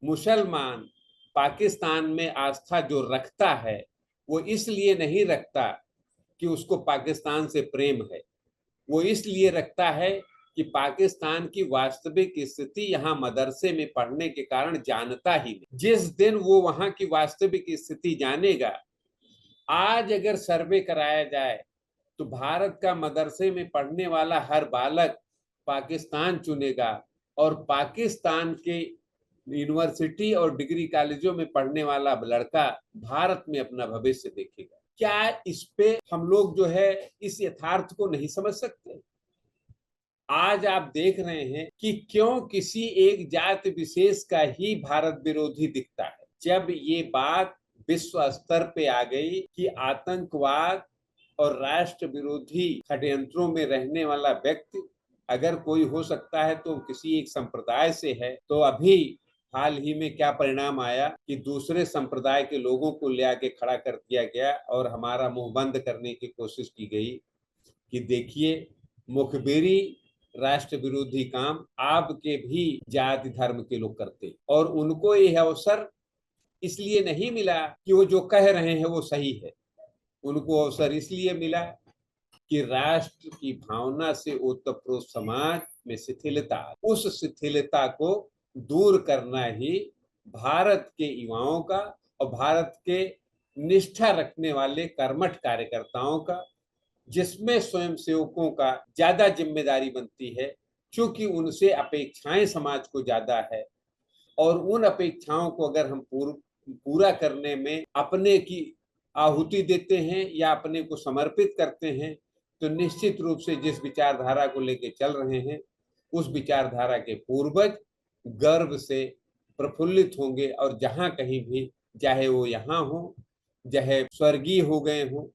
मुसलमान पाकिस्तान में आस्था जो रखता है, वो इसलिए नहीं रखता कि उसको पाकिस्तान से प्रेम है, वो इसलिए रखता है कि पाकिस्तान की वास्तविक स्थिति यहाँ मदरसे में पढ़ने के कारण जानता ही नहीं। जिस दिन वो वहां की वास्तविक स्थिति जानेगा, आज अगर सर्वे कराया जाए तो भारत का मदरसे में पढ़ने वाला हर बालक पाकिस्तान चुनेगा, और पाकिस्तान के यूनिवर्सिटी और डिग्री कॉलेजों में पढ़ने वाला लड़का भारत में अपना भविष्य देखेगा। क्या इस पे हम लोग जो है इस यथार्थ को नहीं समझ सकते? आज आप देख रहे हैं कि क्यों किसी एक जाति विशेष का ही भारत विरोधी दिखता है। जब ये बात विश्व स्तर पे आ गई कि आतंकवाद और राष्ट्र विरोधी षड्यंत्रों में रहने वाला व्यक्ति अगर कोई हो सकता है तो किसी एक संप्रदाय से है, तो अभी हाल ही में क्या परिणाम आया कि दूसरे संप्रदाय के लोगों को ले आके खड़ा कर दिया गया और हमारा मुंह बंद करने की कोशिश की गई कि देखिए, मुखबिरी राष्ट्र विरोधी काम आपके भी जाति धर्म के लोग करते, और उनको यह अवसर इसलिए नहीं मिला कि वो जो कह रहे हैं वो सही है। उनको अवसर इसलिए मिला कि राष्ट्र की भावना से ओतप्रोत समाज में शिथिलता, उस शिथिलता को दूर करना ही भारत के युवाओं का और भारत के निष्ठा रखने वाले कर्मठ कार्यकर्ताओं का, जिसमें स्वयंसेवकों का ज्यादा जिम्मेदारी बनती है, क्योंकि उनसे अपेक्षाएं समाज को ज्यादा है। और उन अपेक्षाओं को अगर हम पूरा करने में अपने की आहुति देते हैं या अपने को समर्पित करते हैं, तो निश्चित रूप से जिस विचारधारा को लेकर चल रहे हैं, उस विचारधारा के पूर्वज गर्व से प्रफुल्लित होंगे, और जहां कहीं भी, चाहे वो यहाँ हो, चाहे स्वर्गीय हो गए हो,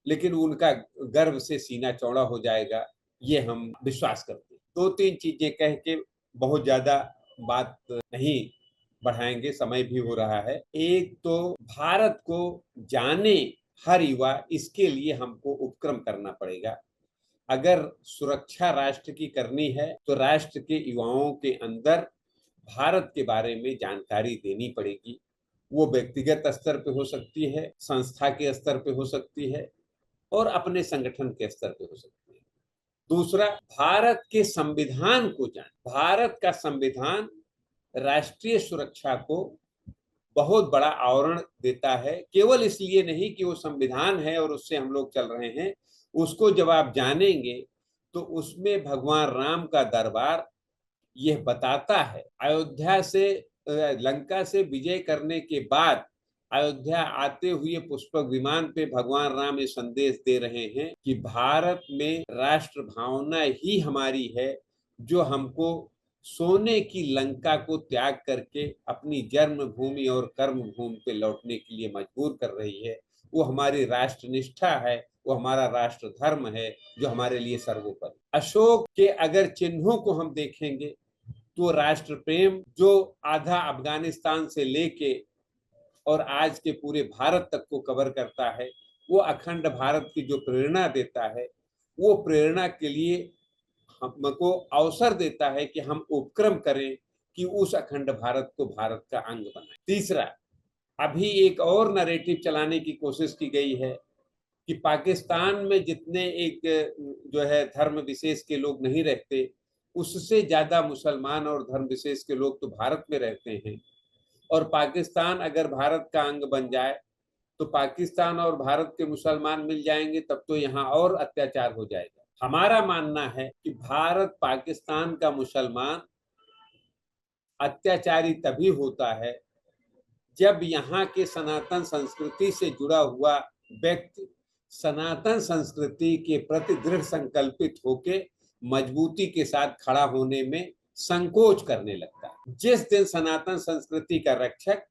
लेकिन उनका गर्व से सीना चौड़ा हो जाएगा, ये हम विश्वास करते हैं। दो तीन चीजें कह के बहुत ज्यादा बात नहीं बढ़ाएंगे, समय भी हो रहा है। एक तो भारत को जाने हर युवा, इसके लिए हमको उपक्रम करना पड़ेगा। अगर सुरक्षा राष्ट्र की करनी है तो राष्ट्र के युवाओं के अंदर भारत के बारे में जानकारी देनी पड़ेगी। वो व्यक्तिगत स्तर पे हो सकती है, संस्था के स्तर पे हो सकती है और अपने संगठन के स्तर पे हो सकती है। दूसरा, भारत के संविधान को जान। भारत का संविधान राष्ट्रीय सुरक्षा को बहुत बड़ा आवरण देता है, केवल इसलिए नहीं कि वो संविधान है और उससे हम लोग चल रहे हैं। उसको जब आप जानेंगे तो उसमें भगवान राम का दरबार यह बताता है, अयोध्या से लंका से विजय करने के बाद अयोध्या आते हुए पुष्पक विमान पे भगवान राम ये संदेश दे रहे हैं कि भारत में राष्ट्र भावना ही हमारी है जो हमको सोने की लंका को त्याग करके अपनी जन्मभूमि और कर्म भूमि पे लौटने के लिए मजबूर कर रही है। वो हमारी राष्ट्र निष्ठा है, वो हमारा राष्ट्र धर्म है जो हमारे लिए सर्वोपरि। अशोक के अगर चिन्हों को हम देखेंगे तो राष्ट्र प्रेम जो आधा अफगानिस्तान से लेके और आज के पूरे भारत तक को कवर करता है, वो अखंड भारत की जो प्रेरणा देता है, वो प्रेरणा के लिए हमको अवसर देता है कि हम उपक्रम करें कि उस अखंड भारत को भारत का अंग बनाए। तीसरा, अभी एक और नैरेटिव चलाने की कोशिश की गई है कि पाकिस्तान में जितने एक जो है धर्म विशेष के लोग नहीं रहते, उससे ज्यादा मुसलमान और धर्म विशेष के लोग तो भारत में रहते हैं, और पाकिस्तान अगर भारत का अंग बन जाए तो पाकिस्तान और भारत के मुसलमान मिल जाएंगे, तब तो यहाँ और अत्याचार हो जाएगा। हमारा मानना है कि भारत पाकिस्तान का मुसलमान अत्याचारी तभी होता है जब यहाँ के सनातन संस्कृति से जुड़ा हुआ व्यक्ति सनातन संस्कृति के प्रति दृढ़ संकल्पित होके मजबूती के साथ खड़ा होने में संकोच करने लगता है। जिस दिन सनातन संस्कृति का रक्षक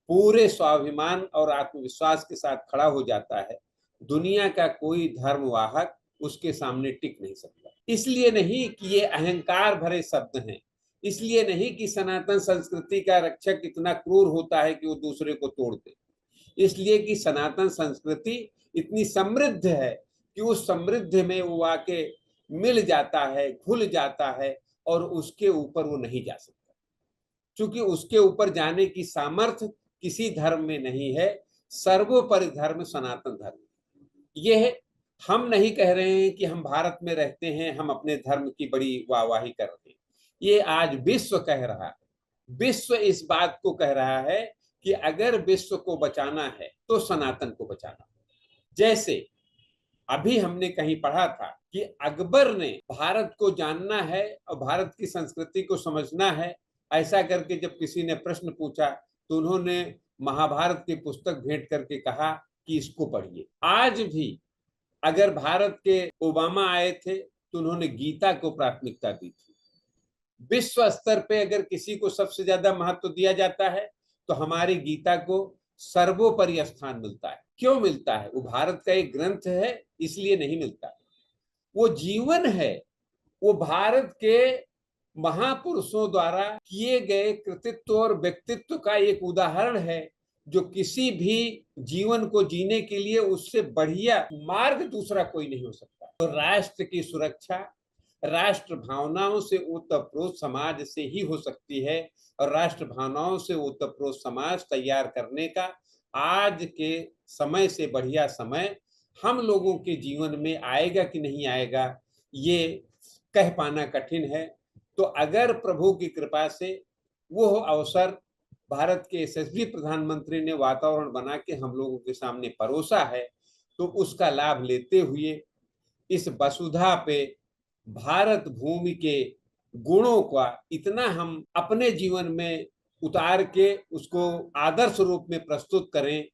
पूरे स्वाभिमान और आत्मविश्वास के साथ खड़ा हो जाता है, दुनिया का कोई धर्मवाहक उसके सामने टिक नहीं सकता। इसलिए नहीं कि ये अहंकार भरे शब्द हैं, इसलिए नहीं कि सनातन संस्कृति का रक्षक इतना क्रूर होता है कि वो दूसरे को तोड़ दे, इसलिए कि सनातन संस्कृति इतनी समृद्ध है कि उस समृद्ध में वो आके मिल जाता है, घुल जाता है और उसके ऊपर वो नहीं जा सकता, क्योंकि उसके ऊपर जाने की सामर्थ्य किसी धर्म में नहीं है। सर्वोपरि धर्म सनातन धर्म। यह हम नहीं कह रहे हैं कि हम भारत में रहते हैं, हम अपने धर्म की बड़ी वाहवाही कर रहे हैं। ये आज विश्व कह रहा है, विश्व इस बात को कह रहा है कि अगर विश्व को बचाना है तो सनातन को बचाना। जैसे अभी हमने कहीं पढ़ा था कि अकबर ने भारत को जानना है और भारत की संस्कृति को समझना है, ऐसा करके जब किसी ने प्रश्न पूछा तो उन्होंने महाभारत की पुस्तक भेंट करके कहा कि इसको पढ़िए। आज भी अगर भारत के ओबामा आए थे तो उन्होंने गीता को प्राथमिकता दी थी। विश्व स्तर पे अगर किसी को सबसे ज्यादा महत्व दिया जाता है तो हमारी गीता को सर्वोपरि स्थान मिलता है। क्यों मिलता है? वो भारत का एक ग्रंथ है इसलिए नहीं मिलता है, वो जीवन है, वो भारत के महापुरुषों द्वारा किए गए कृतित्व और व्यक्तित्व का एक उदाहरण है जो किसी भी जीवन को जीने के लिए उससे बढ़िया मार्ग दूसरा कोई नहीं हो सकता। तो राष्ट्र की सुरक्षा राष्ट्र भावनाओं से ओतप्रोत समाज से ही हो सकती है, और राष्ट्र भावनाओं से ओतप्रोत समाज तैयार करने का आज के समय से बढ़िया समय हम लोगों के जीवन में आएगा कि नहीं आएगा, ये कह पाना कठिन है। तो अगर प्रभु की कृपा से वो अवसर भारत के यशस्वी प्रधानमंत्री ने वातावरण बना के हम लोगों के सामने परोसा है, तो उसका लाभ लेते हुए इस वसुधा पे भारत भूमि के गुणों का इतना हम अपने जीवन में उतार के उसको आदर्श रूप में प्रस्तुत करें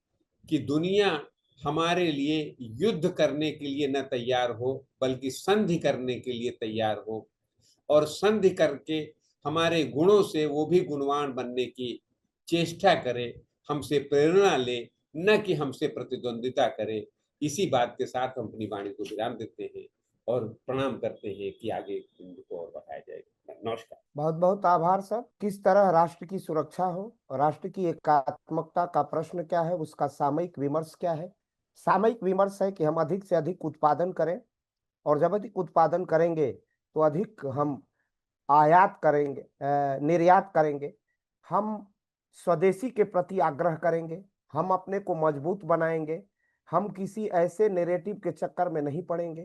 कि दुनिया हमारे लिए युद्ध करने के लिए न तैयार हो बल्कि संधि करने के लिए तैयार हो, और संधि करके हमारे गुणों से वो भी गुणवान बनने की चेष्टा करे, हमसे प्रेरणा ले, न कि हमसे प्रतिद्वंदिता करे। इसी बात के साथ हम अपनी वाणी को विराम देते हैं और प्रणाम करते हैं कि आगे बिंदु को और बढ़ाया जाएगा। नमस्कार। बहुत बहुत आभार सर। किस तरह राष्ट्र की सुरक्षा हो और राष्ट्र की एकात्मकता का प्रश्न क्या है, उसका सामयिक विमर्श क्या है, सामयिक विमर्श है कि हम अधिक से अधिक उत्पादन करें, और जब अधिक उत्पादन करेंगे तो अधिक हम आयात करेंगे, निर्यात करेंगे, हम स्वदेशी के प्रति आग्रह करेंगे, हम अपने को मजबूत बनाएंगे, हम किसी ऐसे नैरेटिव के चक्कर में नहीं पड़ेंगे।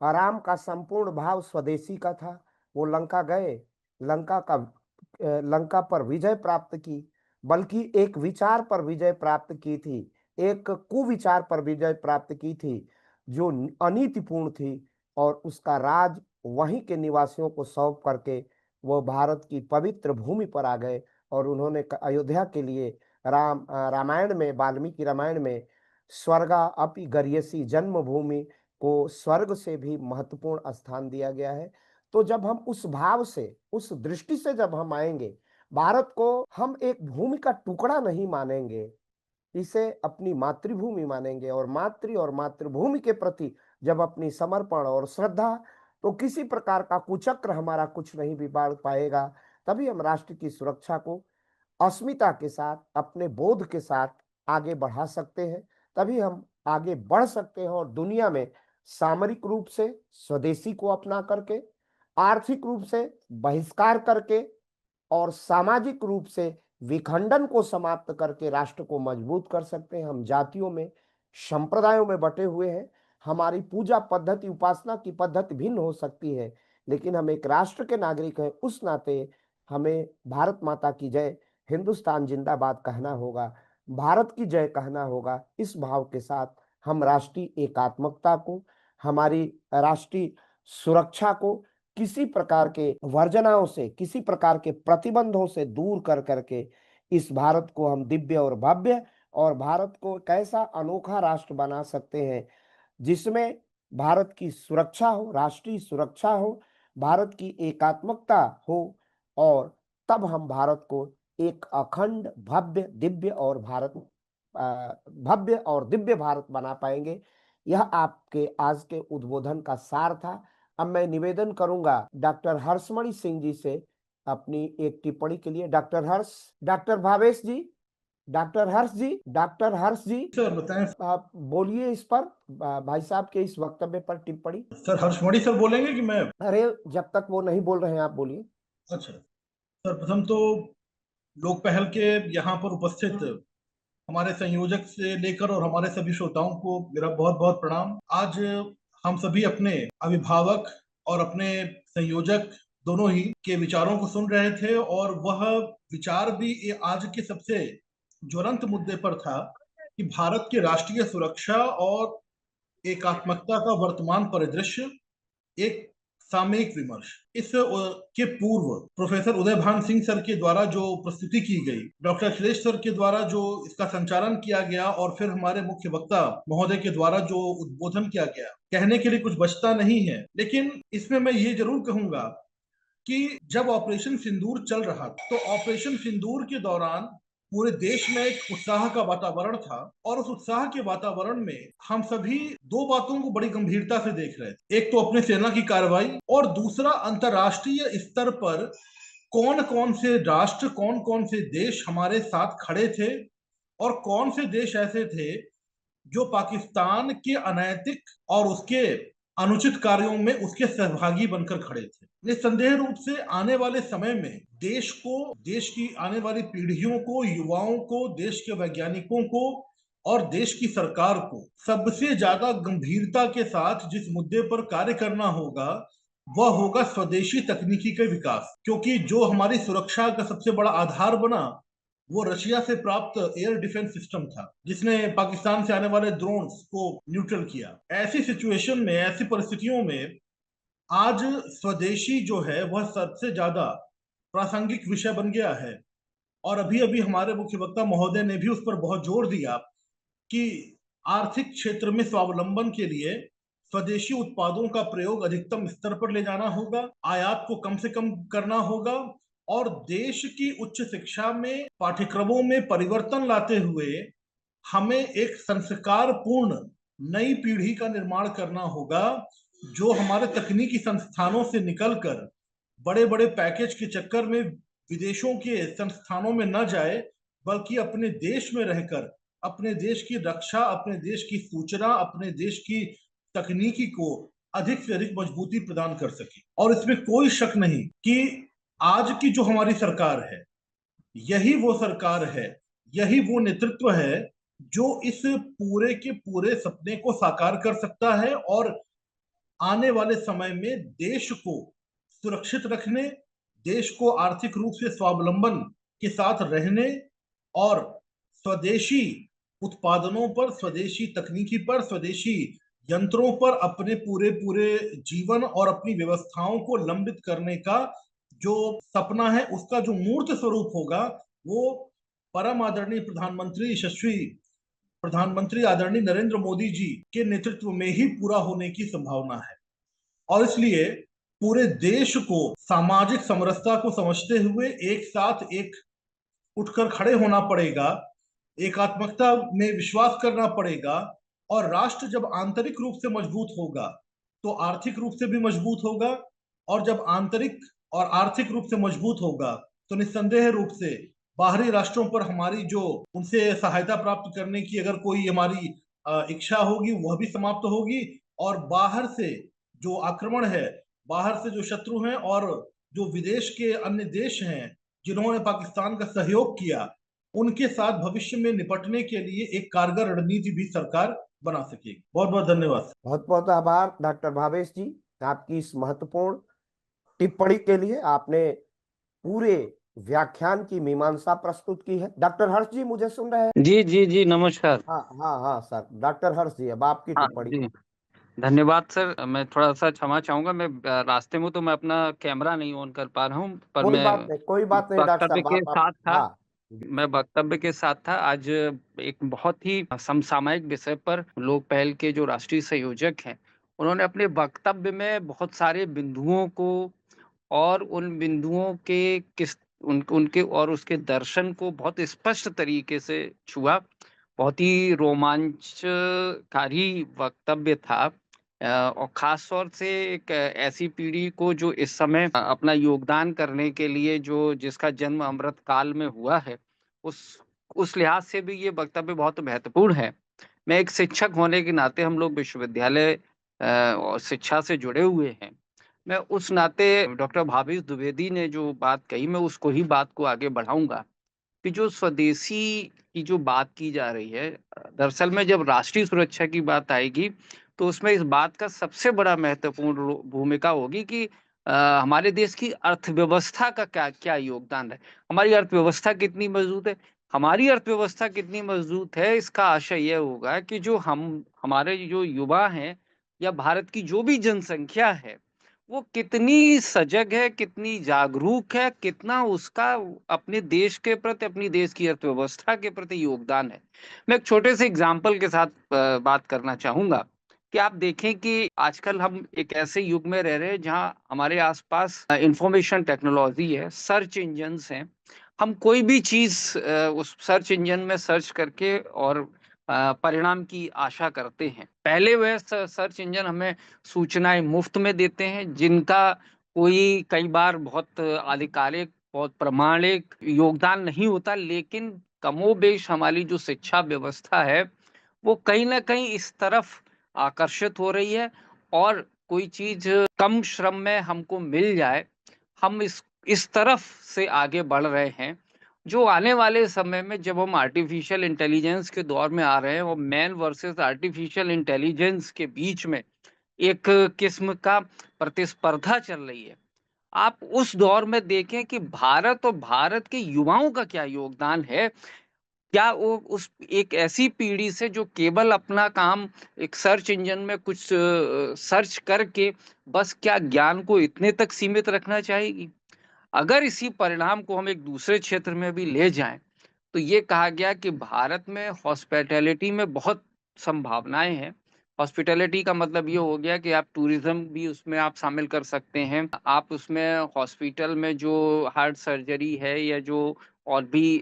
राम का संपूर्ण भाव स्वदेशी का था। वो लंका गए, लंका पर विजय प्राप्त की, बल्कि एक विचार पर विजय प्राप्त की थी, एक कुविचार पर विजय प्राप्त की थी जो अनीतिपूर्ण थी, और उसका राज वहीं के निवासियों को सौंप करके वो भारत की पवित्र भूमि पर आ गए। और उन्होंने अयोध्या के लिए रामायण में, वाल्मीकि रामायण में स्वर्गा अपि गरियसी जन्मभूमि को स्वर्ग से भी महत्वपूर्ण स्थान दिया गया है। तो जब हम उस भाव से, उस दृष्टि से जब हम आएंगे, भारत को हम एक भूमि का टुकड़ा नहीं मानेंगे, इसे अपनी मातृभूमि मानेंगे, और मातृभूमि के प्रति जब अपनी समर्पण और श्रद्धा, तो किसी प्रकार का कुचक्र हमारा कुछ नहीं बिगाड़ पाएगा। तभी हम राष्ट्र की सुरक्षा को अस्मिता के साथ, अपने बोध के साथ आगे बढ़ा सकते हैं। तभी हम आगे बढ़ सकते हैं और दुनिया में सामरिक रूप से स्वदेशी को अपना करके, आर्थिक रूप से बहिष्कार करके, और सामाजिक रूप से विखंडन को समाप्त करके राष्ट्र को मजबूत कर सकते हैं। हम जातियों में, संप्रदायों में बटे हुए हैं, हमारी पूजा पद्धति, उपासना की पद्धति भिन्न हो सकती है, लेकिन हम एक राष्ट्र के नागरिक हैं। उस नाते हमें भारत माता की जय, हिंदुस्तान जिंदाबाद कहना होगा, भारत की जय कहना होगा। इस भाव के साथ हम राष्ट्रीय एकात्मकता को, हमारी राष्ट्रीय सुरक्षा को किसी प्रकार के वर्जनाओं से, किसी प्रकार के प्रतिबंधों से दूर कर करके इस भारत को हम दिव्य और भव्य, और भारत को कैसा अनोखा राष्ट्र बना सकते हैं जिसमें भारत की सुरक्षा हो, राष्ट्रीय सुरक्षा हो, भारत की एकात्मकता हो, और तब हम भारत को एक अखंड भव्य दिव्य और भव्य और दिव्य भारत बना पाएंगे। यह आपके आज के उद्बोधन का सार था। अब मैं निवेदन करूंगा डॉक्टर हर्षमणि सिंह जी से अपनी एक टिप्पणी के लिए। डॉक्टर हर्ष, डॉक्टर भावेश जी, डॉक्टर हर्ष जी, डॉक्टर हर्ष जी, सर बताएं। आप बोलिए इस पर, भाई साहब के इस वक्तव्य पर टिप्पणी। सर हर्षमणि सर बोलेंगे कि मैं? अरे जब तक वो नहीं बोल रहे हैं आप बोलिए। अच्छा सर, प्रथम तो लोक पहल के यहाँ पर उपस्थित हमारे संयोजक से लेकर और हमारे सभी श्रोताओं को मेरा बहुत बहुत प्रणाम। आज हम सभी अपने अभिभावक और अपने संयोजक दोनों ही के विचारों को सुन रहे थे, और वह विचार भी आज के सबसे ज्वलंत मुद्दे पर था कि भारत की राष्ट्रीय सुरक्षा और एकात्मकता का वर्तमान परिदृश्य, एक सामयिक विमर्श। इस के पूर्व प्रोफेसर उदयभान सिंह सर के द्वारा जो प्रस्तुति की गई, डॉक्टर अखिलेश सर के द्वारा जो इसका संचालन किया गया, और फिर हमारे मुख्य वक्ता महोदय के द्वारा जो उद्बोधन किया गया, कहने के लिए कुछ बचता नहीं है। लेकिन इसमें मैं ये जरूर कहूंगा कि जब ऑपरेशन सिंदूर चल रहा था, तो ऑपरेशन सिंदूर के दौरान पूरे देश में एक उत्साह का वातावरण था, और उस उत्साह के वातावरण में हम सभी दो बातों को बड़ी गंभीरता से देख रहे थे। एक तो अपने सेना की कार्रवाई, और दूसरा अंतर्राष्ट्रीय स्तर पर कौन कौन से राष्ट्र, कौन कौन से देश हमारे साथ खड़े थे, और कौन से देश ऐसे थे जो पाकिस्तान के अनैतिक और उसके अनुचित कार्यों में उसके सहभागी बनकर खड़े थे। निस्संदेह रूप से आने वाले समय में देश को, देश की आने वाली पीढ़ियों को, युवाओं को, देश के वैज्ञानिकों को और देश की सरकार को सबसे ज्यादा गंभीरता के साथ जिस मुद्दे पर कार्य करना होगा, वह होगा स्वदेशी तकनीकी के विकास। क्योंकि जो हमारी सुरक्षा का सबसे बड़ा आधार बना, वो रशिया से प्राप्त एयर डिफेंस सिस्टम था, जिसने पाकिस्तान से आने वाले ड्रोन्स को न्यूट्रल किया। ऐसी सिचुएशन में, ऐसी परिस्थितियों में आज स्वदेशी जो है वह सबसे ज्यादा प्रासंगिक विषय बन गया है। और अभी अभी हमारे मुख्य वक्ता महोदय ने भी उस पर बहुत जोर दिया कि आर्थिक क्षेत्र में स्वावलंबन के लिए स्वदेशी उत्पादों का प्रयोग अधिकतम स्तर पर ले जाना होगा, आयात को कम से कम करना होगा, और देश की उच्च शिक्षा में पाठ्यक्रमों में परिवर्तन लाते हुए हमें एक संस्कारपूर्ण नई पीढ़ी का निर्माण करना होगा, जो हमारे तकनीकी संस्थानों से निकलकर बड़े बड़े पैकेज के चक्कर में विदेशों के संस्थानों में न जाए, बल्कि अपने देश में रहकर अपने देश की रक्षा, अपने देश की सूचना, अपने देश की तकनीकी को अधिक से अधिक मजबूती प्रदान कर सके। और इसमें कोई शक नहीं कि आज की जो हमारी सरकार है, यही वो सरकार है, यही वो नेतृत्व है जो इस पूरे के पूरे सपने को साकार कर सकता है और आने वाले समय में देश को सुरक्षित रखने, देश को आर्थिक रूप से स्वावलंबन के साथ रहने और स्वदेशी उत्पादनों पर, स्वदेशी तकनीकी पर, स्वदेशी यंत्रों पर अपने पूरे पूरे जीवन और अपनी व्यवस्थाओं को लंबित करने का जो सपना है, उसका जो मूर्त स्वरूप होगा, वो परम आदरणीय प्रधानमंत्री, यशस्वी प्रधानमंत्री आदरणीय नरेंद्र मोदी जी के नेतृत्व में ही पूरा होने की संभावना है। और इसलिए पूरे देश को सामाजिक समरसता को समझते हुए एक साथ एक उठकर खड़े होना पड़ेगा, एकात्मकता में विश्वास करना पड़ेगा। और राष्ट्र जब आंतरिक रूप से मजबूत होगा तो आर्थिक रूप से भी मजबूत होगा, और जब आंतरिक और आर्थिक रूप से मजबूत होगा तो निस्संदेह रूप से बाहरी राष्ट्रों पर हमारी जो उनसे सहायता प्राप्त करने की अगर कोई हमारी इच्छा होगी, वह भी समाप्त होगी। और बाहर से जो आक्रमण है, बाहर से जो शत्रु हैं और जो विदेश के अन्य देश हैं जिन्होंने पाकिस्तान का सहयोग किया, उनके साथ भविष्य में निपटने के लिए एक कारगर रणनीति भी सरकार बना सकेगी। बहुत बहुत धन्यवाद। बहुत बहुत आभार डॉक्टर भावेश जी, आपकी इस महत्वपूर्ण टिप्पणी के लिए। आपने पूरे व्याख्यान की मीमांसा प्रस्तुत की है। डॉक्टर हर्ष जी मुझे सुन रहे हैं? जी जी जी, नमस्कार। हाँ हाँ हाँ सर, डॉक्टर हर्ष जी अब आपकी हाँ टिप्पणी। जी, धन्यवाद सर। मैं थोड़ा सा क्षमा चाहूंगा, मैं रास्ते में, तो मैं अपना कैमरा नहीं ऑन कर पा रहा हूँ, पर कोई मैं बात नहीं, कोई बात नहीं डॉक्टर वक्तव्य साहब, के आप साथ था। हाँ। मैं वक्तव्य के साथ था। आज एक बहुत ही समसामयिक विषय पर लोक पहल के जो राष्ट्रीय संयोजक हैं, उन्होंने अपने वक्तव्य में बहुत सारे बिंदुओं को और उन बिंदुओं के उनके और उसके दर्शन को बहुत स्पष्ट तरीके से छुआ। बहुत ही रोमांचकारी वक्तव्य था। और खास तौर से एक ऐसी पीढ़ी को जो इस समय अपना योगदान करने के लिए, जो जिसका जन्म अमृत काल में हुआ है, उस लिहाज से भी ये वक्तव्य बहुत महत्वपूर्ण है। मैं एक शिक्षक होने के नाते, हम लोग विश्वविद्यालय और शिक्षा से जुड़े हुए हैं, मैं उस नाते डॉक्टर भावेश द्विवेदी ने जो बात कही, मैं उसको ही बात को आगे बढ़ाऊंगा कि जो स्वदेशी की जो बात की जा रही है, दरअसल में जब राष्ट्रीय सुरक्षा की बात आएगी तो उसमें इस बात का सबसे बड़ा महत्वपूर्ण भूमिका होगी कि हमारे देश की अर्थव्यवस्था का क्या क्या योगदान है। हमारी अर्थव्यवस्था कितनी मजबूत है। हमारी अर्थव्यवस्था कितनी मजबूत है, इसका आशय यह होगा कि जो हमारे जो युवा हैं या भारत की जो भी जनसंख्या है, वो कितनी सजग है, कितनी जागरूक है, कितना उसका अपने देश के प्रति, अपनी देश की अर्थव्यवस्था के प्रति योगदान है। मैं एक छोटे से एग्जाम्पल के साथ बात करना चाहूंगा कि आप देखें कि आजकल हम एक ऐसे युग में रह रहे हैं जहां हमारे आसपास इंफॉर्मेशन टेक्नोलॉजी है, सर्च इंजन्स हैं। हम कोई भी चीज उस सर्च इंजन में सर्च करके और परिणाम की आशा करते हैं। पहले वह सर्च इंजन हमें सूचनाएं मुफ्त में देते हैं, जिनका कोई कई बार बहुत आधिकारिक, बहुत प्रामाणिक योगदान नहीं होता, लेकिन कमोबेश हमारी जो शिक्षा व्यवस्था है वो कहीं ना कहीं इस तरफ आकर्षित हो रही है। और कोई चीज कम श्रम में हमको मिल जाए, हम इस तरफ से आगे बढ़ रहे हैं। जो आने वाले समय में जब हम आर्टिफिशियल इंटेलिजेंस के दौर में आ रहे हैं, वो मैन वर्सेस आर्टिफिशियल इंटेलिजेंस के बीच में एक किस्म का प्रतिस्पर्धा चल रही है। आप उस दौर में देखें कि भारत और भारत के युवाओं का क्या योगदान है। क्या वो उस एक ऐसी पीढ़ी से जो केवल अपना काम एक सर्च इंजन में कुछ सर्च करके बस क्या ज्ञान को इतने तक सीमित रखना चाहेगी। अगर इसी परिणाम को हम एक दूसरे क्षेत्र में भी ले जाएं, तो ये कहा गया कि भारत में हॉस्पिटैलिटी में बहुत संभावनाएं हैं। हॉस्पिटैलिटी का मतलब ये हो गया कि आप टूरिज्म भी उसमें आप शामिल कर सकते हैं। आप उसमें हॉस्पिटल में जो हार्ट सर्जरी है या जो और भी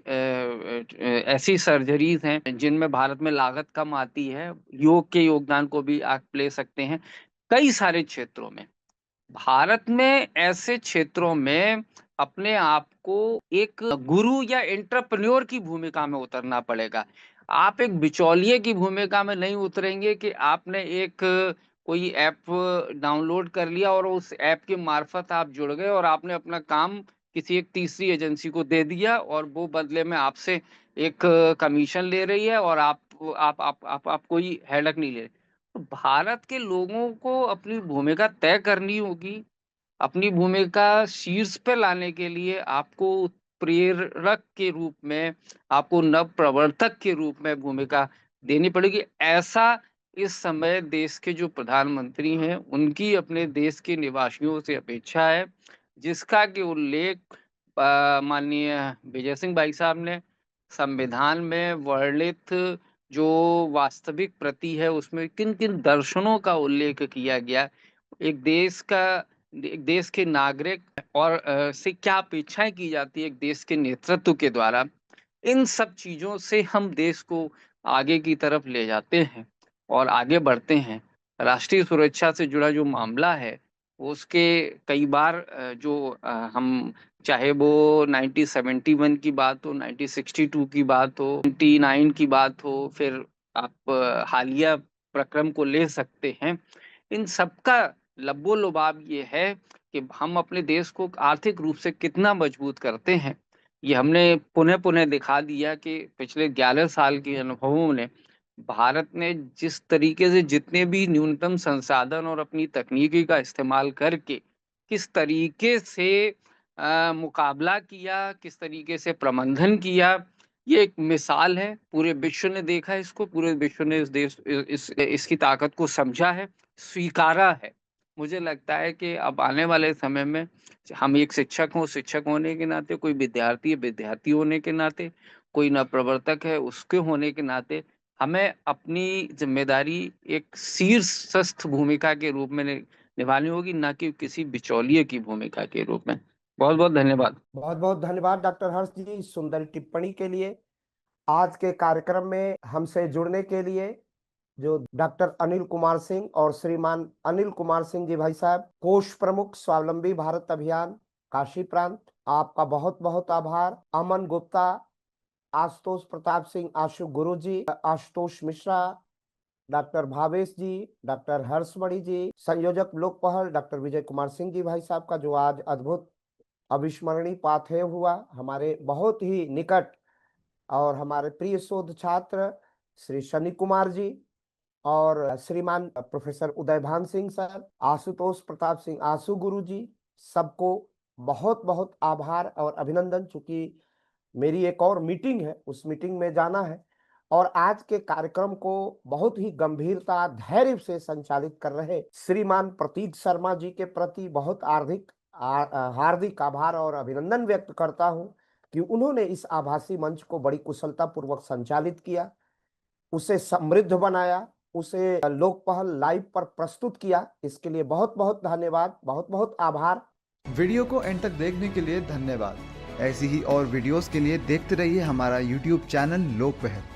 ऐसी सर्जरीज हैं जिनमें भारत में लागत कम आती है, योग के योगदान को भी आप ले सकते हैं। कई सारे क्षेत्रों में भारत में, ऐसे क्षेत्रों में अपने आप को एक गुरु या एंटरप्रेन्योर की भूमिका में उतरना पड़ेगा। आप एक बिचौलिए की भूमिका में नहीं उतरेंगे कि आपने एक कोई ऐप डाउनलोड कर लिया और उस ऐप के मार्फत आप जुड़ गए और आपने अपना काम किसी एक तीसरी एजेंसी को दे दिया और वो बदले में आपसे एक कमीशन ले रही है और आप कोई हेडक नहीं ले रहे। तो भारत के लोगों को अपनी भूमिका तय करनी होगी। अपनी भूमिका शीर्ष पे लाने के लिए आपको प्रेरक के रूप में, आपको नव प्रवर्तक के रूप में भूमिका देनी पड़ेगी। ऐसा इस समय देश के जो प्रधानमंत्री हैं उनकी अपने देश के निवासियों से अपेक्षा है, जिसका कि उल्लेख माननीय विजय सिंह भाई साहब ने संविधान में वर्णित जो वास्तविक प्रति है उसमें किन किन दर्शनों का उल्लेख किया गया। एक देश के नागरिक और से क्या अपेक्षाएं की जाती है एक देश के नेतृत्व के द्वारा, इन सब चीजों से हम देश को आगे की तरफ ले जाते हैं और आगे बढ़ते हैं। राष्ट्रीय सुरक्षा से जुड़ा जो मामला है उसके कई बार हम चाहे वो 1971 की बात हो, 1962 की बात हो, 1999 की बात हो, फिर आप हालिया प्रक्रम को ले सकते हैं। इन सबका लब्बो लुबाब ये है कि हम अपने देश को आर्थिक रूप से कितना मजबूत करते हैं। ये हमने पुनः पुनः दिखा दिया कि पिछले 11 साल के अनुभवों ने भारत ने जिस तरीके से जितने भी न्यूनतम संसाधन और अपनी तकनीकी का इस्तेमाल करके किस तरीके से मुकाबला किया, किस तरीके से प्रबंधन किया, ये एक मिसाल है। पूरे विश्व ने देखा इसको, पूरे विश्व ने इसकी ताकत को समझा है, स्वीकारा है। मुझे लगता है कि अब आने वाले समय में हम एक शिक्षक होने के नाते, कोई विद्यार्थी है विद्यार्थी होने के नाते, कोई नवप्रवर्तक है उसके होने के नाते, हमें अपनी जिम्मेदारी एक शीर्षस्थ भूमिका के रूप में निभानी होगी, ना कि किसी बिचौलिए की भूमिका के रूप में। बहुत बहुत धन्यवाद। बहुत बहुत धन्यवाद डॉक्टर हर्ष जी सुंदर टिप्पणी के लिए। आज के कार्यक्रम में हमसे जुड़ने के लिए जो डॉक्टर अनिल कुमार सिंह और श्रीमान अनिल कुमार सिंह जी भाई साहब, कोष प्रमुख स्वावलंबी भारत अभियान काशी प्रांत, आपका बहुत बहुत आभार। अमन गुप्ता, आशुतोष प्रताप सिंह आशु गुरु जी, आशुतोष मिश्रा, डॉक्टर भावेश जी, डॉक्टर हर्षमणि जी, संयोजक लोक पहल डॉक्टर विजय कुमार सिंह जी भाई साहब का जो आज अद्भुत अविस्मरणीय पाथेय हुआ, हमारे बहुत ही निकट और हमारे प्रिय शोध छात्र श्री शनि कुमार जी और श्रीमान प्रोफेसर उदयभान सिंह सर, आशुतोष प्रताप सिंह आशु गुरु जी, सबको बहुत बहुत आभार और अभिनंदन। चूंकि मेरी एक और मीटिंग है, उस मीटिंग में जाना है और आज के कार्यक्रम को बहुत ही गंभीरता धैर्य से संचालित कर रहे श्रीमान प्रतीक शर्मा जी के प्रति बहुत हार्दिक आभार और अभिनंदन व्यक्त करता हूं कि उन्होंने इस आभासी मंच को बड़ी कुशलता पूर्वक संचालित किया, उसे समृद्ध बनाया, उसे लोक पहल लाइव पर प्रस्तुत किया। इसके लिए बहुत बहुत धन्यवाद, बहुत बहुत आभार। वीडियो को एंड तक देखने के लिए धन्यवाद। ऐसी ही और वीडियोस के लिए देखते रहिए हमारा YouTube चैनल लोक पहल।